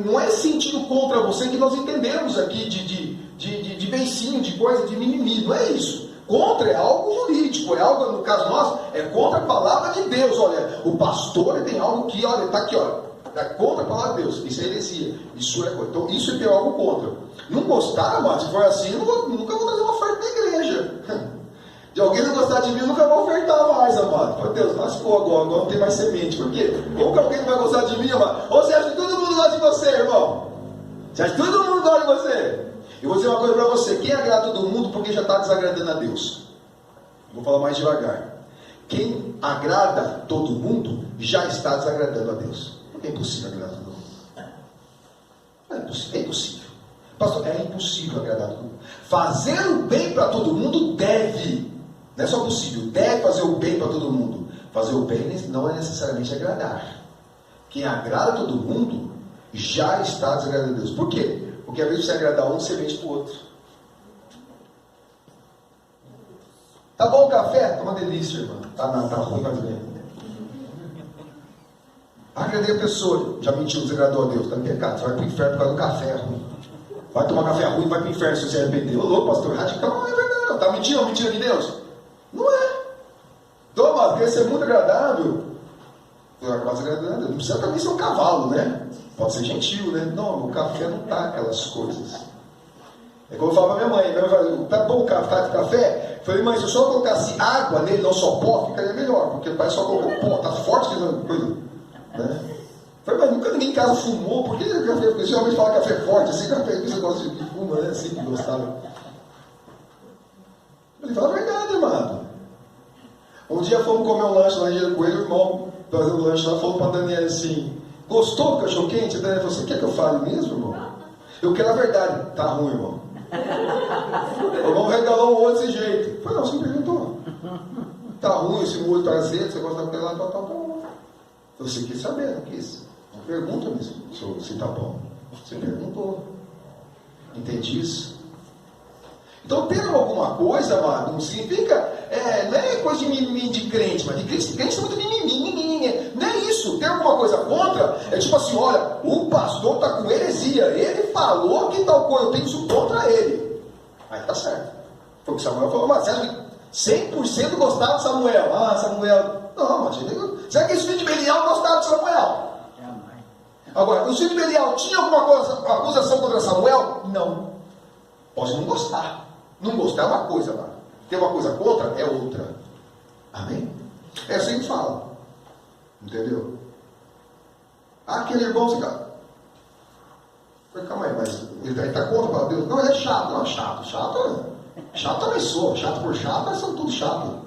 não é sentido contra você que nós entendemos aqui de beicinho, de coisa, de mimimi. Não é isso. Contra é algo jurídico, é algo, no caso nosso, é contra a palavra de Deus. Olha, o pastor ele tem algo que, olha, está aqui, olha, é contra a palavra de Deus. Isso é heresia. Isso é, então, isso é ter algo contra. Não gostar, mas se for assim, eu nunca vou trazer uma oferta na igreja. De alguém não gostar de mim, eu nunca vou ofertar mais, amado. Meu Deus, lascou agora não tem mais semente. Por quê? Como que alguém não vai gostar de mim, amado? Ou você acha que todo mundo gosta de você, irmão? Você acha que todo mundo gosta de você? Eu vou dizer uma coisa para você, quem agrada todo mundo porque já está desagradando a Deus? Vou falar mais devagar. Quem agrada todo mundo já está desagradando a Deus. Porque é impossível agradar todo mundo. É impossível. Pastor, é impossível agradar todo mundo. Fazer o bem para todo mundo deve. Não é só possível, deve fazer o bem para todo mundo. Fazer o bem não é necessariamente agradar. Quem agrada todo mundo já está desagradando a Deus. Por quê? Porque às vezes você agradar um, você mente para o outro. Tá bom o café? Tá uma delícia, irmão. Tá ruim, mas bem. Agradei a pessoa. Já mentiu, desagradou a Deus. Tá em pecado. Você vai para o inferno por causa do café ruim. Vai tomar café ruim, vai para o inferno se você arrepender. Ô louco, pastor, radical. Não é verdade, não. Tá mentindo, mentira de Deus? Não é. Então, mas quer ser muito agradável. Você vai acabar desagradando a Deus. Não precisa também ser um cavalo, né? Pode ser gentil, né? Não, o café não tá aquelas coisas. É como eu falava pra minha mãe fala, tá bom o café? Eu falei, mãe, se eu só colocasse água nele, não só pó, ficaria melhor, porque o pai só colocou pó, tá forte que coisa. Né? Eu falei, mas nunca ninguém em casa fumou, por que o café? Porque geralmente fala café forte, assim, café que você gosta de fuma, né? Assim que gostava. Eu falei, fala a verdade, amado. Um dia fomos comer um lanche lá em Coelho, o irmão fazendo um lanche lá, falou pra Daniela assim, gostou do cachorro quente? A Daniela falou, você quer que eu fale mesmo, irmão? Eu quero a verdade. Tá ruim, irmão. O irmão regalou o olho desse jeito. Eu falei, não, você me perguntou. Tá ruim, esse molho tá azedo, você gosta daquele lá, tá bom. Você quis saber, não quis. Não pergunta mesmo se tá bom. Você perguntou. Entende isso? Então, ter alguma coisa, amado, não significa, não é coisa de mimimi de crente, mas de crente é muito mimimi. Não é isso. Ter alguma coisa contra, é tipo assim, olha, o pastor está com heresia, ele falou que tal coisa, eu tenho isso contra ele. Aí tá certo. Foi o que Samuel falou, mas você acha que 100% gostava de Samuel? Samuel, não, mas será que os filhos de Belial gostavam de Samuel? Agora, os filhos de Belial tinham alguma acusação contra Samuel? Não. Pode não gostar. Não gostar é uma coisa, mano. Ter uma coisa contra é outra. Amém? É assim que fala. Entendeu? Aquele irmão, você calma aí, mas ele está contra para Deus? Não, ele é chato. Não, chato também sou. Chato por chato, nós somos tudo chato.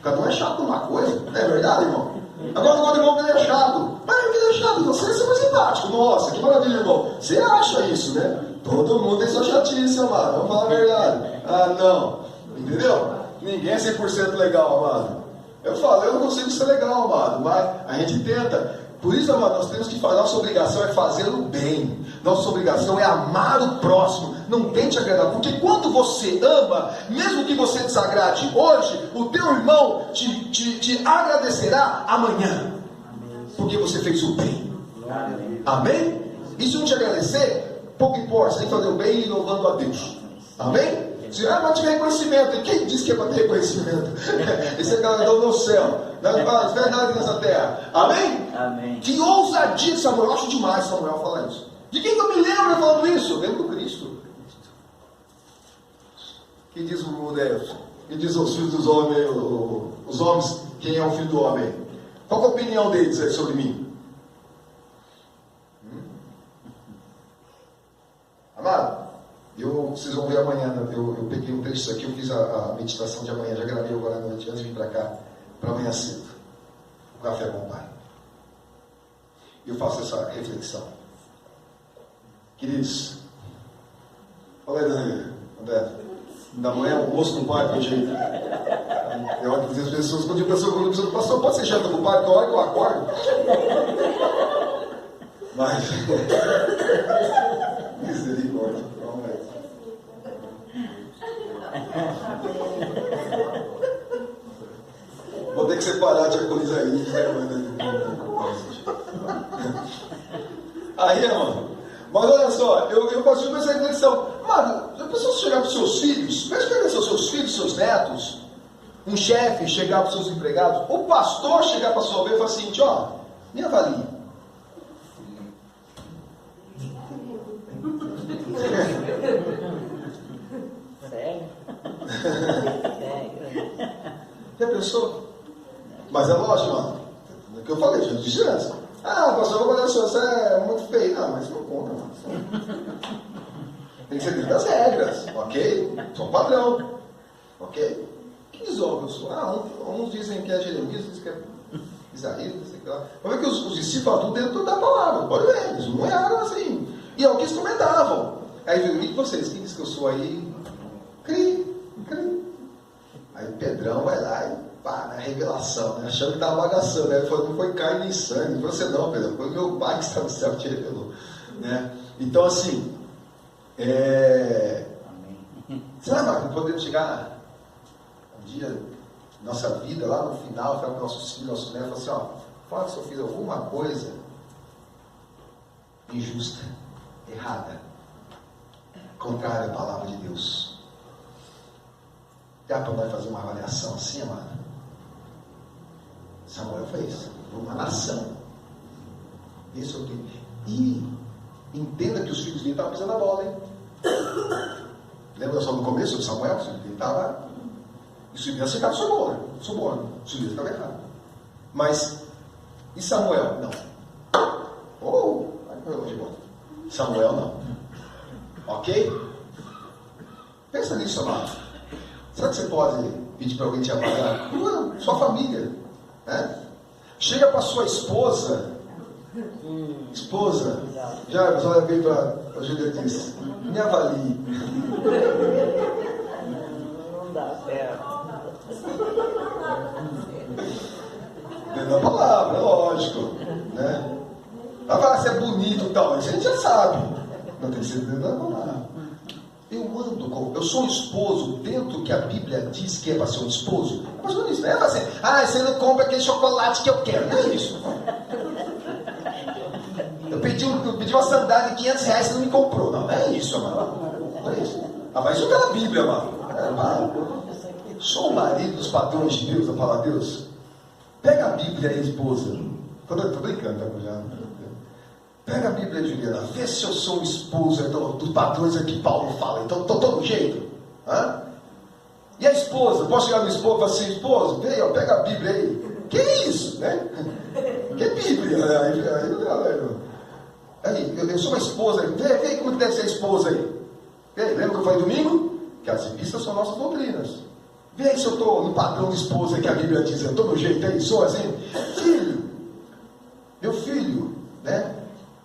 Cada um é chato numa coisa. Não é verdade, irmão? Agora o irmão dele é chato. Mas ele é chato, você é simpático. simpático. Nossa, que maravilha, irmão. Você acha isso, né? Todo mundo tem sua chatice, amado. Vamos falar a verdade. Ah, não. Entendeu? Ninguém é 100% legal, amado. Eu falo, eu não consigo ser legal, amado, mas a gente tenta. Por isso, amado, nós temos que fazer. Nossa obrigação é fazer o bem. Nossa obrigação é amar o próximo. Não tente agradar, porque quando você ama, mesmo que você desagrade hoje, o teu irmão te agradecerá amanhã. Porque você fez o bem. Amém? E se não te agradecer, pouco importa, você tem que fazer o bem e louvando a Deus. Amém? Se mas tiver reconhecimento, e quem disse que é para ter reconhecimento? Esse é galardão no céu, não é verdade nessa terra. Amém? Amém. Que ousadia de Samuel, eu acho demais Samuel falar isso. De quem que eu me lembro falando isso? Eu lembro do Cristo. Que diz o Deus? Que diz os filhos dos homens, os homens, quem é o filho do homem? Qual é a opinião deles aí sobre mim? Amado, vocês vão ver amanhã, eu peguei um trecho aqui, eu fiz a meditação de amanhã, já gravei agora à noite, antes de vir para cá, para amanhã cedo. O café com o Pai. Eu faço essa reflexão. Queridos, olha aí, André, da manhã almoço com o Pai, com jeito. Eu olho para as pessoas, quando a pessoa pastor, pode ser janta com o Pai, que a hora que eu acordo. Mas, misericórdia, promete. Vou ter que separar de alcoolizar isso, aí, mano. Mas olha só, eu passei por essa reflexão. Mano, já pensou se chegar para os seus filhos? Pensa que são seus filhos, seus netos, um chefe chegar para os seus empregados, o pastor chegar para a sua vez e falar assim, ó, me avalie. Sério? Já pensou? Mas é lógico, mano. É o que eu falei, gente, vigilância. Ah, pastor, eu vou falar assim, você é muito feio. Não, mas não conta, mano. Tem que ser dentro das regras, ok? Sou um padrão, ok? Que desonra eu sou? Ah, uns dizem que é Jeremias, outros dizem que é Isaías, não sei o que lá. Vamos ver que os discípulos falam tudo dentro da palavra, pode ver, eles não erraram assim. E é o que eles comentavam. Aí eu digo, e vocês, quem diz que eu sou aí? Cri. Aí o Pedrão vai lá e pá, na revelação, né? Achando que estava bagaçando, né? Ele falou, não foi carne nem sangue, não foi você não, Pedrão, foi o meu pai que está no céu que te revelou, né? Então assim, será, Marco, podemos chegar um dia, nossa vida, lá no final, falar com nossos filhos, nossos netos, assim, ó, fala com seu filho alguma coisa injusta, errada, contrária à palavra de Deus. Dá para nós fazer uma avaliação assim, amado? Samuel fez, uma nação. Isso é o que. E entenda que os filhos dele estavam pisando a bola, hein? Lembra só no começo de Samuel? Os filhos dele estavam. Isso devia ser cado suborno. Os filhos dele estavam errados. Mas, e Samuel? Não. Samuel não. Ok? Pensa nisso, amado. Será que você pode pedir para alguém te avaliar? Sua família, né? Chega para sua esposa, já olha bem para a Júlia e diz, me avalie. Não dá certo. Dentro da palavra, é lógico, né? Vai falar se é bonito e tal, isso a gente já sabe. Não tem que ser dentro da palavra. Eu sou um esposo dentro do que a Bíblia diz que é para ser um esposo. Mas não é isso, não é assim, você não compra aquele chocolate que eu quero. Não é isso. Eu pedi uma sandália de R$500 e não me comprou. Não é isso, amado. Não é isso. Mas isso está na Bíblia, amado. Sou o marido dos padrões de Deus, a palavra de Deus. Pega a Bíblia aí, esposa. Estou brincando, tá, já. Pega a Bíblia, Juliana, vê se eu sou um esposo dos padrões que Paulo fala. Então, estou todo jeito. Hã? E a esposa? Posso chegar no esposo e falar assim, esposo, vem, ó, pega a Bíblia aí. Que é isso, né? Que é Bíblia? Aí, eu sou uma esposa, vê como que deve ser a esposa aí. Lembra que eu falei domingo? Que as revistas são nossas doutrinas. Vê aí se eu estou no padrão de esposa que a Bíblia diz, eu estou no jeito aí, sou assim. Filho, meu filho, né?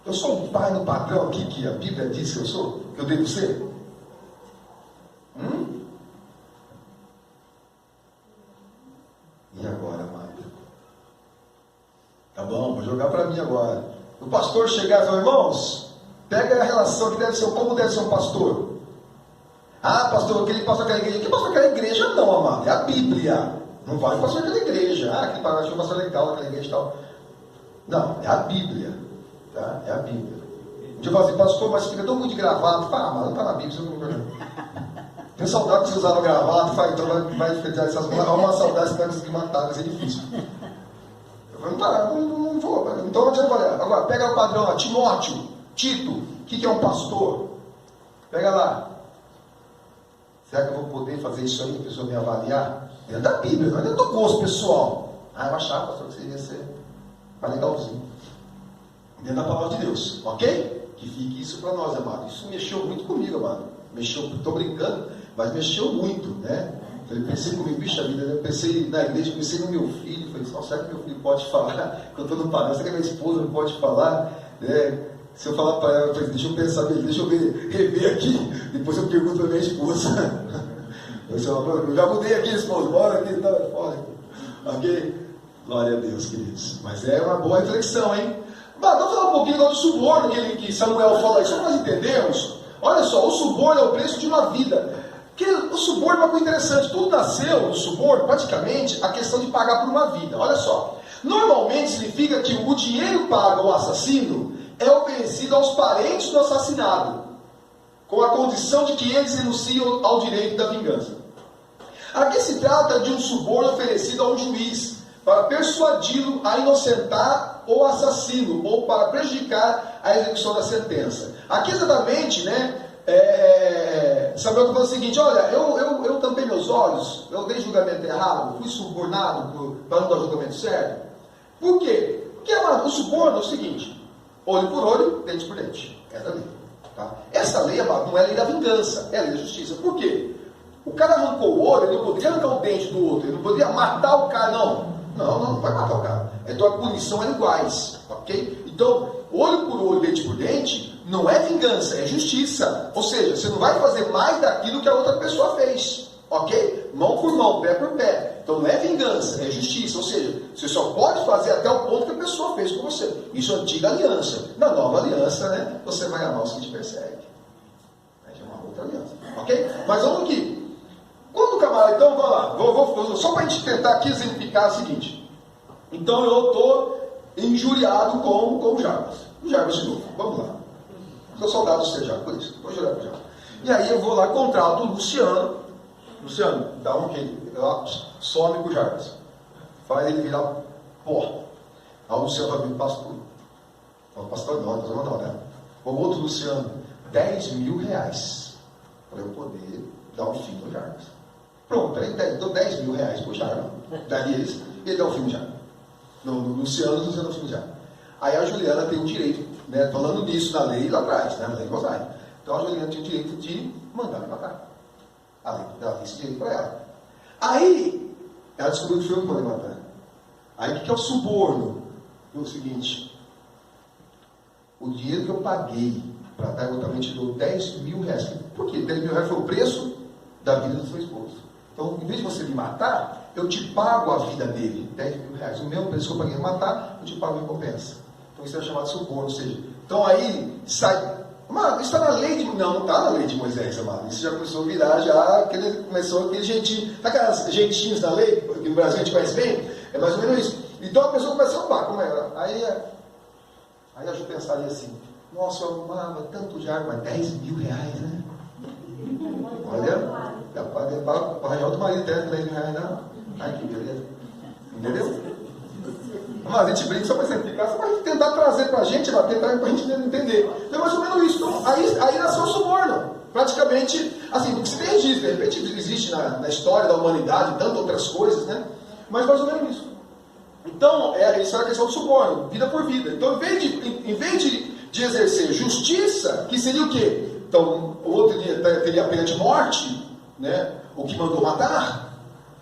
Eu Eu sou um pai no padrão aqui que a Bíblia diz que eu sou? Que eu devo ser? E agora, amado? Tá bom, vou jogar para mim agora. O pastor chegar e falar, irmãos, pega a relação que deve ser, como deve ser um pastor. Ah, pastor, aquele pastor daquela igreja. Que pastor daquela igreja não, amado, é a Bíblia. Não vale o pastor daquela igreja. Ah, aquele pastor legal daquela igreja e tal. Não, é a Bíblia. Tá? É a Bíblia. Um dia eu falo assim, pastor, mas fica tão muito de gravata. Fala, mas não está na Bíblia, você não. Tenho saudade de você usar no gravata, fala, então vai enfrentar essas coisas. Há uma saudade, você vai conseguir matar, mas é difícil. Eu falei, não vou. Então onde eu vou? Agora, pega o padrão lá, Timóteo, Tito, o que é um pastor? Pega lá. Será que eu vou poder fazer isso aí, a pessoa me avaliar? Dentro da Bíblia, não é dentro do gosto pessoal. Ah, eu achava, pastor, que você ia ser mais legalzinho. Dentro da palavra de Deus, ok? Que fique isso para nós, amado. Isso mexeu muito comigo, amado. Mexeu, estou brincando, mas mexeu muito, né? Eu pensei comigo, bicha vida, eu pensei na igreja, pensei no meu filho, falei, será que meu filho pode falar? Quando eu estou no padrão, será que a minha esposa não pode falar? Se eu falar para ela, eu falei, deixa eu pensar, deixa eu rever aqui, depois eu pergunto para minha esposa. Eu já mudei aqui, esposa, bora aqui, tá fora. Ok? Glória a Deus, queridos. Mas é uma boa reflexão, hein? Mas vamos falar um pouquinho do suborno que Samuel fala aí, só nós entendemos. Olha só, o suborno é o preço de uma vida. Porque o suborno é uma coisa interessante. Tudo nasceu no suborno, praticamente, a questão de pagar por uma vida. Olha só. Normalmente significa que o dinheiro pago ao assassino é oferecido aos parentes do assassinado, com a condição de que eles renunciam ao direito da vingança. Aqui se trata de um suborno oferecido a um juiz para persuadi-lo a inocentar o assassino ou para prejudicar a execução da sentença. Aqui exatamente, né? Samuel está falando o seguinte: olha, eu tampei meus olhos, eu dei julgamento errado, fui subornado para não dar julgamento certo. Por quê? Porque o suborno é o seguinte: olho por olho, dente por dente. Essa lei. Tá? Essa lei, amado, não é lei da vingança, é lei da justiça. Por quê? O cara arrancou o olho, ele não poderia arrancar o dente do outro, ele não poderia matar o cara, não. Não vai matar o cara. Então a punição é iguais, ok? Então, olho por olho, dente por dente, não é vingança, é justiça. Ou seja, você não vai fazer mais daquilo que a outra pessoa fez, ok? Mão por mão, pé por pé. Então não é vingança, é justiça. Ou seja, você só pode fazer até o ponto que a pessoa fez com você. Isso é a antiga aliança. Na nova aliança, né, você vai amar os que te perseguem. É uma outra aliança, ok? Mas vamos aqui. Quando o camarada, então, vamos lá, só para a gente tentar aqui exemplificar o seguinte. Então eu estou injuriado com o Jarbas. O Jarbas de novo, vamos lá. Sou soldado do seu Jarbas, por isso, vou jurar com o Jarbas. E aí eu vou lá, contrato o Luciano. Luciano, dá um jeito, some com o Jarbas. Faz ele virar pó. Aí o Luciano vai vir pastor. Não, pastor não, né? O outro Luciano, R$10.000 para eu poder dar um fim no Jarbas. Pronto, aí deu R$10.000 para o Jarbas. Daí ele dá um fim no Jarbas. No Luciano dá um fim no Jarbas. Aí a Juliana tem o direito, né, falando nisso na lei lá atrás, né, na lei Rosário. Então a Juliana tem o direito de mandar me matar. Ela tem esse direito para ela. Aí ela descobriu que foi eu que mandei matar. Aí o que é o suborno? É o seguinte: o dinheiro que eu paguei para dar, eu também te dou R$10.000. Por quê? R$10.000 foi o preço da vida do seu esposo. Então, em vez de você me matar, eu te pago a vida dele, R$10.000. O mesmo preço que eu paguei matar, eu te pago a recompensa. Então isso é chamado de suborno. Ou seja, então aí sai. Mano, isso está na lei de. Não está na lei de Moisés, amado. Isso já começou a virar, começou aquele jeitinho. Sabe aquelas jeitinhos da lei, que no Brasil a gente conhece bem? É mais ou menos isso. Então a pessoa começa a opa, como é? Aí a gente pensaria assim: nossa, eu amava tanto já, mas R$10.000, né? Olha, para arranjar outro marido, R$10.000, não. Ai, que beleza. Entendeu? Mas a gente brinca só para simplificar, só para tentar trazer para a gente, tentar para a gente entender. Então é mais ou menos isso. Então, aí nasceu o suborno. Praticamente, assim, porque se tem registro, de repente existe na história da humanidade, tantas outras coisas, né? Mas mais ou menos isso. Então, isso é a questão do suborno, vida por vida. Então, em vez de exercer justiça, que seria o quê? Então, o outro teria a pena de morte, né? O que mandou matar,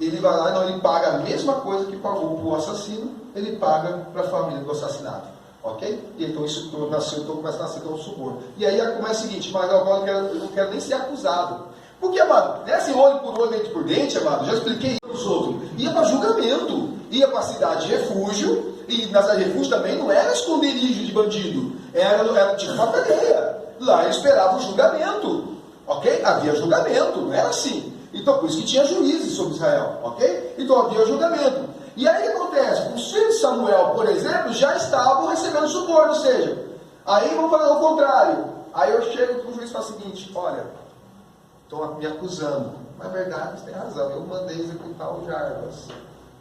ele vai lá e ele paga a mesma coisa que pagou para o assassino, ele paga para a família do assassinado. Ok? E então isso nasceu, então começa a nascer todo o suborno. E aí começa o seguinte, mas agora eu não quero nem ser acusado. Porque, amado, não é assim, olho por olho, dente por dente, amado, já expliquei para os outros. Ia para julgamento, ia para a cidade de refúgio, e na cidade de refúgio também não era esconderijo de bandido, era tipo uma cadeia. Lá esperava o julgamento, ok? Havia julgamento, não era assim. Então, por isso que tinha juízes sobre Israel, ok? Então havia julgamento. E aí o que acontece? Os filhos de Samuel, por exemplo, já estavam recebendo suborno, ou seja, aí vamos fazer o contrário. Aí eu chego para o juiz e falo o seguinte, olha, estão me acusando, mas é verdade, você tem razão, eu mandei executar o Jarbas,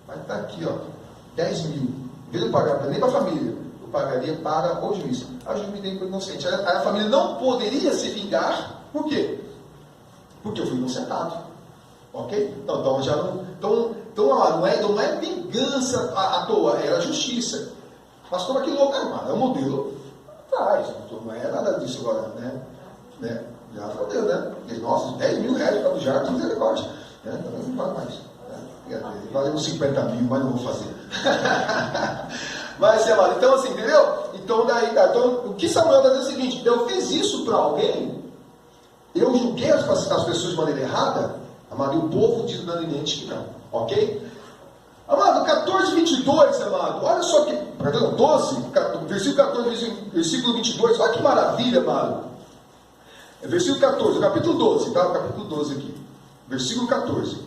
mas está aqui, ó, 10 mil, em vez de pagar nem para a família, eu pagaria para o juiz. A juiz me deu por inocente, aí a família não poderia se vingar, por quê? Porque eu fui inocentado, ok? Então já não é vingança à toa, era justiça. Mas como aquilo é um modelo atrás, não é nada disso agora, né? Já fodeu, né? Porque, nossa, 10 mil reais para o Jarbas, misericórdia. Né? Talvez não vale mais. Né? Valeu uns 50 mil, mas não vou fazer. Mas, amado, então assim, entendeu? Então, o que Samuel está dizendo é o seguinte: eu fiz isso para alguém, eu julguei as pessoas de maneira errada, amado, e o povo diz unanimemente que não, ok? Amado, 14, 22, amado, olha só que, perdão, 12, versículo 14, versículo 22, olha que maravilha, amado. Versículo 14, capítulo 12, tá? O capítulo 12 aqui. Versículo 14.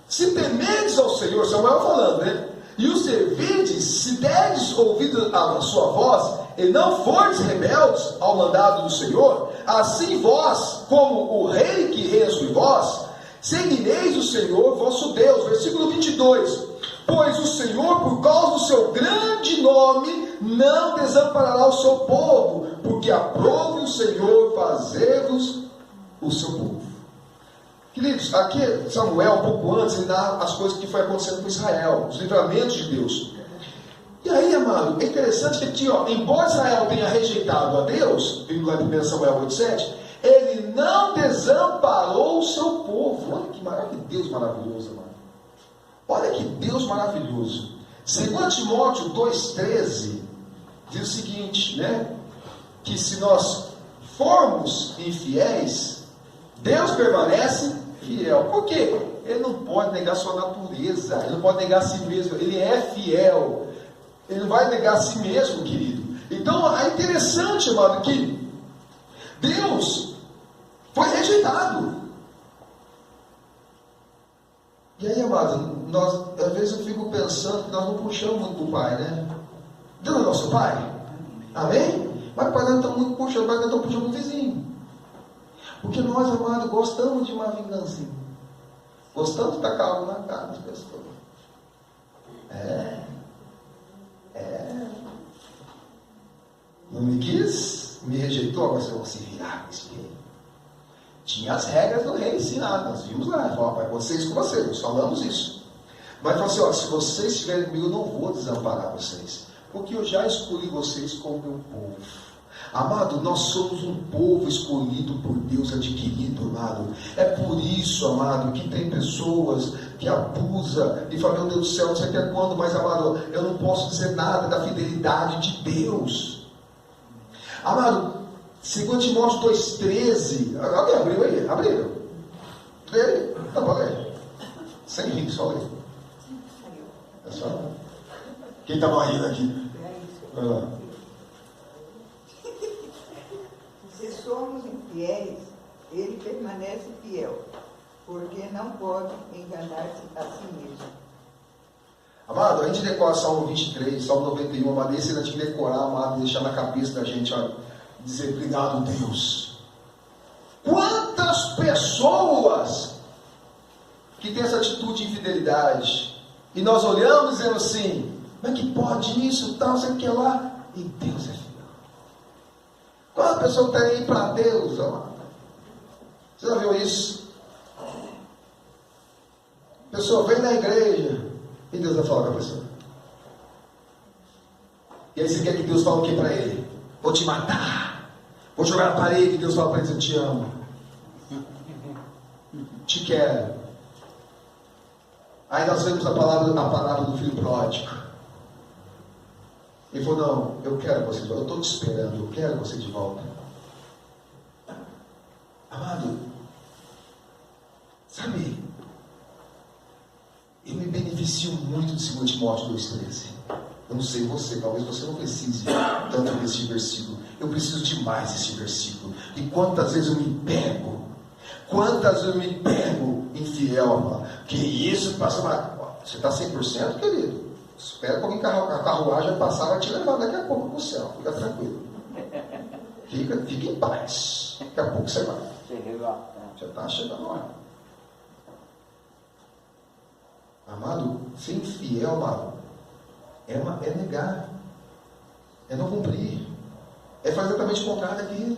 Se temerdes ao Senhor, Samuel falando, né? E o servirdes, se derdes ouvido à sua voz, e não fordes rebeldes ao mandado do Senhor, assim vós, como o rei que reina sobre vós, seguireis o Senhor vosso Deus. Versículo 22. Pois o Senhor, por causa do seu grande nome, não desamparará o seu povo, porque aprove o Senhor fazer-vos o seu povo. Queridos, aqui Samuel, um pouco antes, ele dá as coisas que foi acontecendo com Israel, os livramentos de Deus. E aí, amado, é interessante que aqui, ó, embora Israel tenha rejeitado a Deus, vindo lá em 1 Samuel 8,7, ele não desamparou o seu povo. Olha que maravilha, Deus maravilhoso, amado. Olha que Deus maravilhoso. 2 Timóteo 2,13 diz o seguinte, né? Que se nós formos infiéis, Deus permanece fiel. Por quê? Ele não pode negar sua natureza, ele não pode negar a si mesmo, ele é fiel. Ele não vai negar a si mesmo, querido. Então é interessante, amado, que Deus foi rejeitado. E aí, amado, às vezes eu fico pensando que nós não puxamos muito para o Pai, né? Deus é nosso Pai. Amém? Mas o Pai não está muito puxando, o Pai não está puxando o vizinho. Porque nós, amado, gostamos de uma vingancinha. Gostamos de tacar algo na cara das pessoas. Não me quis, me rejeitou, agora você vai se virar com esse rei. Tinha as regras do rei ensinadas, nós vimos lá, vai vocês com vocês, nós falamos isso. Mas falou assim, ó, se vocês estiverem comigo, eu não vou desamparar vocês, porque eu já escolhi vocês como meu povo. Amado, nós somos um povo escolhido por Deus, adquirido, amado. É por isso, amado, que tem pessoas que abusam e falam, meu Deus do céu, não sei até quando, mas, amado, eu não posso dizer nada da fidelidade de Deus. Amado, 2 Timóteo 2,13. Alguém abriu aí? Abriu? Lê aí. Tá, pode ler. Sem rir, só ler. É só. Quem estava rindo aqui? Vai lá. Se somos infiéis, ele permanece fiel, porque não pode enganar-se a si mesmo. Amado, a gente decora Salmo 23, Salmo 91, amado, esse a gente decorar, amado, deixar na cabeça da gente, ó, dizer, obrigado, Deus. Quantas pessoas que têm essa atitude de infidelidade, e nós olhamos dizendo assim, mas que pode isso, tal, sei o que lá, e Deus é fiel. Qual a pessoa que está aí para Deus, amado? Você já viu isso? A pessoa vem na igreja, e Deus vai falar com a pessoa. E aí você quer que Deus fale o que para ele? Vou te matar. Vou jogar na parede. E Deus fala para ele, eu te amo. Te quero. Aí nós vemos a palavra do filho pródigo. Ele falou, não, eu quero você de volta, eu estou te esperando, eu quero você de volta. Amado, sabe, eu me beneficio muito de 2 Timóteo 2,13. Eu não sei você, talvez você não precise tanto desse versículo. Eu preciso demais desse versículo. E quantas vezes eu me pego infiel, amado. Que isso, passa uma... Você está 100%, querido? Espera que alguém a carruagem vai passar, vai te levar daqui a pouco para o céu. Fica tranquilo. Fica em paz. Daqui a pouco você vai. Já está chegando a hora. Amado, ser infiel, amado, é negar. É não cumprir. É fazer exatamente o contrário daquilo.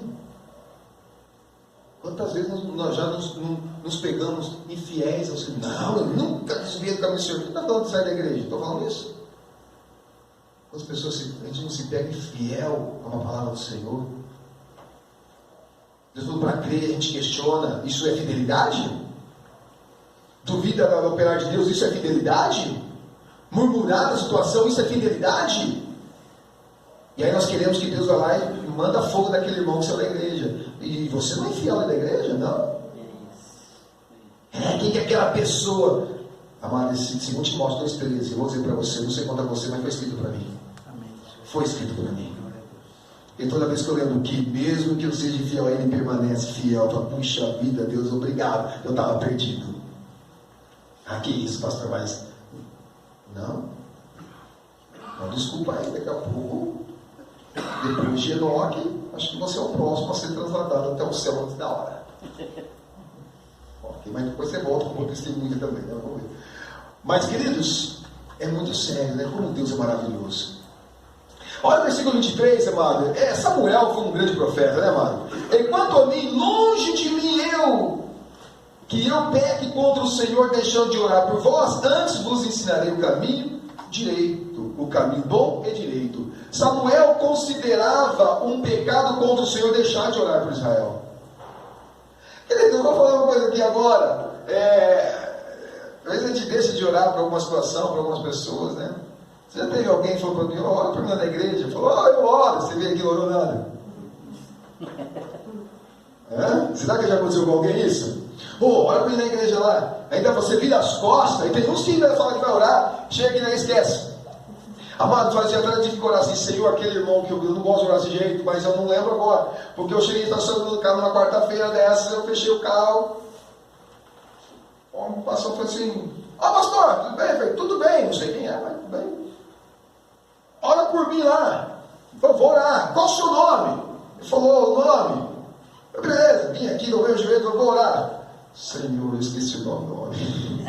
Quantas vezes nós já nos pegamos infiéis ao Senhor? Não, eu nunca desviei do caminho do Senhor. Quem está falando de sair da igreja? Estou falando isso? Quantas pessoas, a gente não se pega infiel a uma palavra do Senhor? Deus falou para crer, a gente questiona, isso é fidelidade? Duvida do operar de Deus, isso é fidelidade? Murmurar da situação, isso é fidelidade? E aí nós queremos que Deus vá lá e manda fogo daquele irmão que saiu da igreja. E você não é fiel da igreja, não? Quem que é aquela pessoa? Amado, esse 2 Timóteo 2,13, eu vou dizer para você, não sei quanto a você, mas foi escrito para mim. Foi escrito para mim. E toda vez que eu lembro que, mesmo que eu seja fiel, ele permanece fiel. Para puxa vida, Deus, obrigado. Eu estava perdido. Ah, que isso, pastor, mas... Não, desculpa aí, daqui a pouco, depois de Enoque, acho que você é o próximo a ser transladado até o céu antes da hora. Ok, mas depois você volta com o testemunho também, né? Vamos ver. Mas, queridos, é muito sério, né? Como Deus é maravilhoso. Olha o versículo 23, amado. Samuel foi um grande profeta, né, amado? Enquanto a mim, longe de mim que eu peque contra o Senhor, deixando de orar por vós, antes vos ensinarei o caminho direito, o caminho bom e direito. Samuel considerava um pecado contra o Senhor deixar de orar por Israel. Querido, eu vou falar uma coisa aqui agora. Às vezes a gente deixa de orar para alguma situação, para algumas pessoas, né? Você já teve alguém que falou para mim, ora para mim na igreja? Falou, eu oro. Você veio aqui e não orou nada. Será que já aconteceu com alguém isso? Ora para mim na igreja lá. Ainda você vira as costas, e tem uns que ainda falam que vai orar, chega e não esquece. Amado, fazia até de orar assim, Senhor, aquele irmão que eu não gosto de orar desse jeito, mas eu não lembro agora, porque eu cheguei estacionando no carro na quarta-feira dessas, eu fechei o carro, o pastor falou assim, pastor, tudo bem? Eu falei, tudo bem, não sei quem é, mas tudo bem. Ora por mim lá. Eu falei, vou orar. Qual o seu nome? Ele falou o nome. Eu, beleza, vim aqui, dobrei o joelho, vou orar. Senhor, eu esqueci o nome.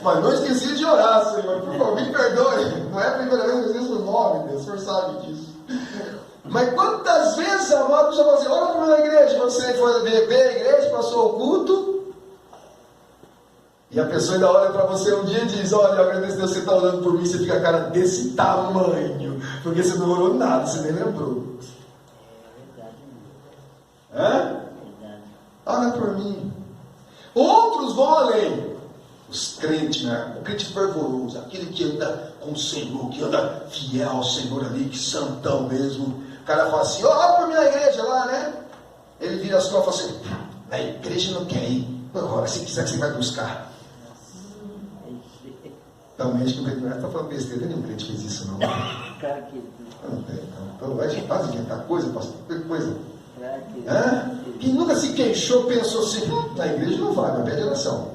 Mas não esqueci de orar, Senhor. Por favor, me perdoe. Não é a primeira vez que eu esqueço o nome, Deus. O Senhor sabe disso. Mas quantas vezes, amado, você fala assim, ora para mim na igreja. Você foi beber a igreja, passou o culto. E a pessoa ainda olha para você um dia e diz, olha, eu agradeço a Deus, você está orando por mim, você fica a cara desse tamanho, porque você não orou nada, você nem lembrou. Olha por mim. Outros vão além. Os crentes, né? O crente fervoroso, aquele que anda com o Senhor, que anda fiel ao Senhor ali, que santão mesmo. O cara fala assim, olha por mim na igreja lá, né? Ele vira as costas e fala assim, a igreja não quer ir. Agora, se quiser, você vai buscar. Também acho que o crente não está falando besteira, nenhum crente fez isso, não. Então vai de inventar coisa, pastor, coisa. Quem nunca se queixou, pensou assim, na igreja não vai, mas pede oração.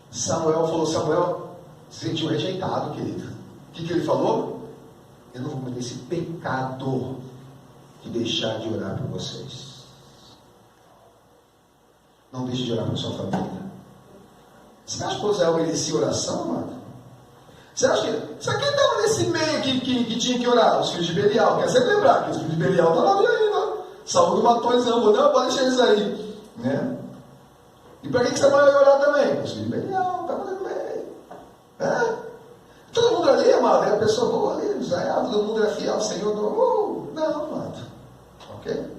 Samuel se sentiu rejeitado, querido. O que ele falou? Eu não vou cometer esse pecado de deixar de orar por vocês. Não deixe de orar por sua família. Você acha que Israel merecia oração, amado? Você acha que quem estava nesse meio que tinha que orar? Os filhos de Belial. Quer sempre lembrar que os filhos de Belial estavam ali ainda. Saúl matou eles, não pode deixar eles aí. Né? E para que você vai orar também? Os filhos de Belial, estavam ali no meio. Todo mundo ali, amado, era a pessoa boa ali, Israel, todo mundo era fiel ao Senhor. Não, amado. Ok?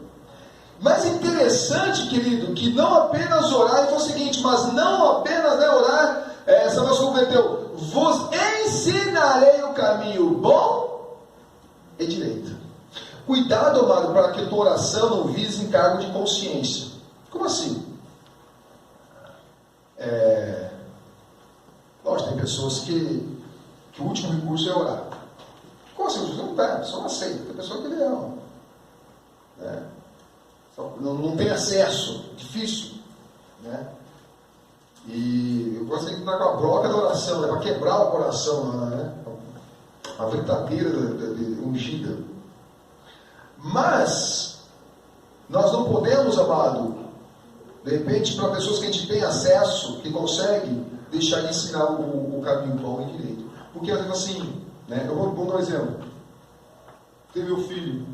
Mas é interessante, querido, que não apenas orar, e foi o seguinte, mas não apenas orar, Samuel se converteu, vos ensinarei o caminho bom e direito. Cuidado, amado, para que a tua oração não vise encargo de consciência. Como assim? Lógico, tem pessoas que o último recurso é orar. Como assim? Não dá, a pessoa não aceita. Tem pessoa que ele ama. Não tem acesso, difícil. Né? E eu gostaria de dar com a broca da oração, para quebrar o coração, né? A verdadeira ungida. Mas nós não podemos, amado, de repente, para pessoas que a gente tem acesso, que consegue deixar de ensinar o caminho bom e direito. Porque às vezes assim, né? Eu vou dar um exemplo. Tem meu filho.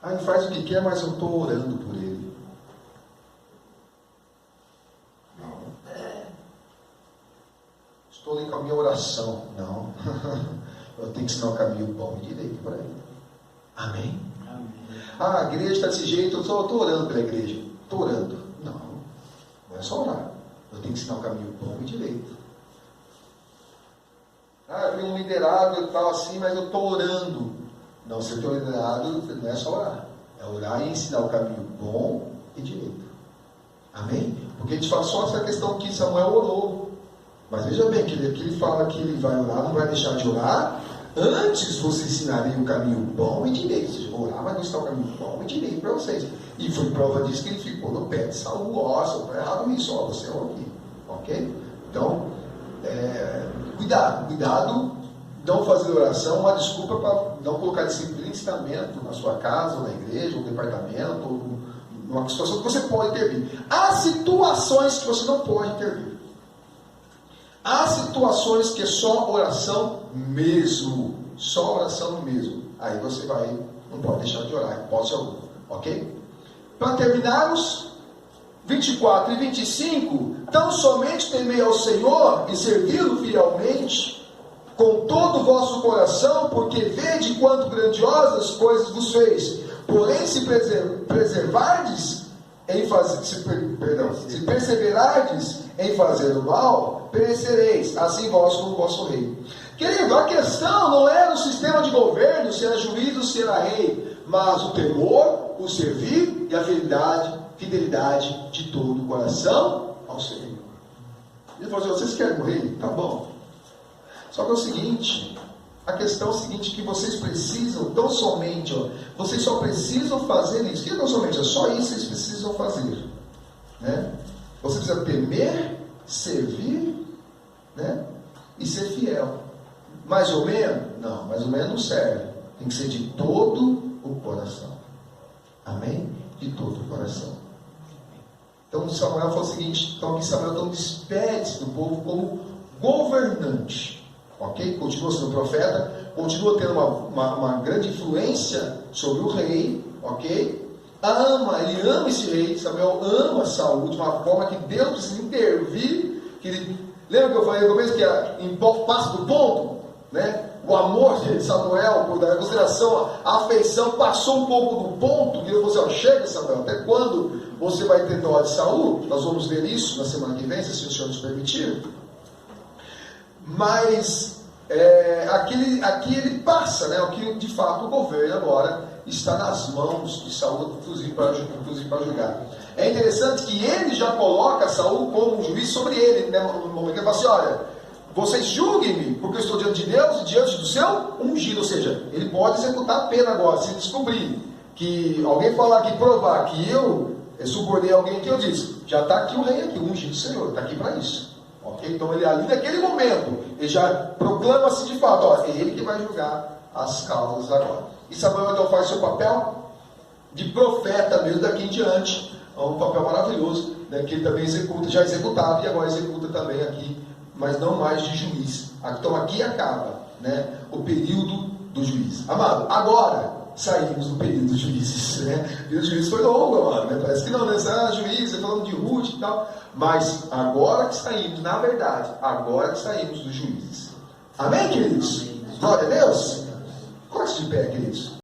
Ele faz o que quer, mas eu estou orando por ele. Não. Estou ali com a minha oração. Não. Eu tenho que ensinar o caminho bom e direito para ele. Amém? Amém. A igreja está desse jeito, eu estou orando pela igreja. Estou orando. Não é só orar. Eu tenho que ensinar o caminho bom e direito. Eu tenho um liderado e tal assim, mas eu estou orando. Não, se eu estou liderado, não é só orar. É orar e ensinar o caminho bom e direito. Amém? Porque a gente fala só essa questão que Samuel orou. Mas veja bem, que ele fala que ele vai orar, não vai deixar de orar. Antes você ensinaria o caminho bom e direito. Ou seja, vou orar, mas não está o caminho bom e direito para vocês. E foi prova disso que ele ficou no pé de Saul. Está errado isso, você é aqui. Ok? Então, cuidado, não fazer oração uma desculpa para não colocar disciplina e ensinamento na sua casa, ou na igreja, ou no departamento, ou numa situação que você pode intervir. Há situações que você não pode intervir. Há situações que é só oração mesmo. Só oração mesmo. Aí você não pode deixar de orar, hipótese alguma. Ok? Para terminarmos, 24 e 25, tão somente temei ao Senhor e servi-lo fielmente, com todo o vosso coração, porque vede quanto grandiosas coisas vos fez. Porém, se preservardes em fazer, se perseverardes em fazer o mal, perecereis, assim vós como vosso rei. Querido, a questão não era o sistema de governo, se era juízo, se era rei, mas o temor, o servir e a fidelidade de todo o coração ao Senhor. Ele falou assim: vocês querem morrer? Tá bom. Só que é o seguinte, a questão é o seguinte, que vocês precisam, tão somente, vocês só precisam fazer isso. Que tão somente, é só isso que vocês precisam fazer. Né? Você precisa temer, servir, né? E ser fiel. Mais ou menos? Não, mais ou menos não serve. Tem que ser de todo o coração. Amém? De todo o coração. Então Samuel falou o seguinte, então aqui Samuel então despede-se do povo como governante. Ok? Continua sendo profeta, continua tendo uma grande influência sobre o rei, ok? Ele ama esse rei. Samuel ama Saul de uma forma que Deus precisa intervir. Lembra que eu falei no começo que passa do ponto? Né? O amor de Samuel, por dar consideração, a afeição passou um pouco do ponto, que ele falou assim: chega, Samuel, até quando você vai ter dó de Saul? Nós vamos ver isso na semana que vem, se o Senhor nos permitir. Mas aqui ele passa, né? O que de fato o governo agora está nas mãos de Saul, inclusive para julgar. É interessante que ele já coloca Saul como um juiz sobre ele, né? No momento que ele fala assim: olha, vocês julguem-me, porque eu estou diante de Deus e diante do seu ungido. Ou seja, ele pode executar a pena agora, se descobrir que alguém falar aqui, provar que eu subornei alguém, que eu disse, já está aqui o rei aqui, o ungido do Senhor, está aqui para isso. Okay? Então ele ali naquele momento, ele já proclama-se de fato, é ele que vai julgar as causas agora. E Samuel então faz seu papel de profeta mesmo daqui em diante, é um papel maravilhoso, né, que ele também executa, já executava e agora executa também aqui, mas não mais de juiz. Então aqui acaba, né, o período do juiz. Amado, agora saímos do período dos juízes, né? E o juiz foi longo, amado, né? Parece que não, né? Juiz, falando de Ruth e tal. Mas agora que saímos, na verdade, agora que saímos dos juízes. Amém, queridos? Glória a Deus. Coloque-se de pé, queridos.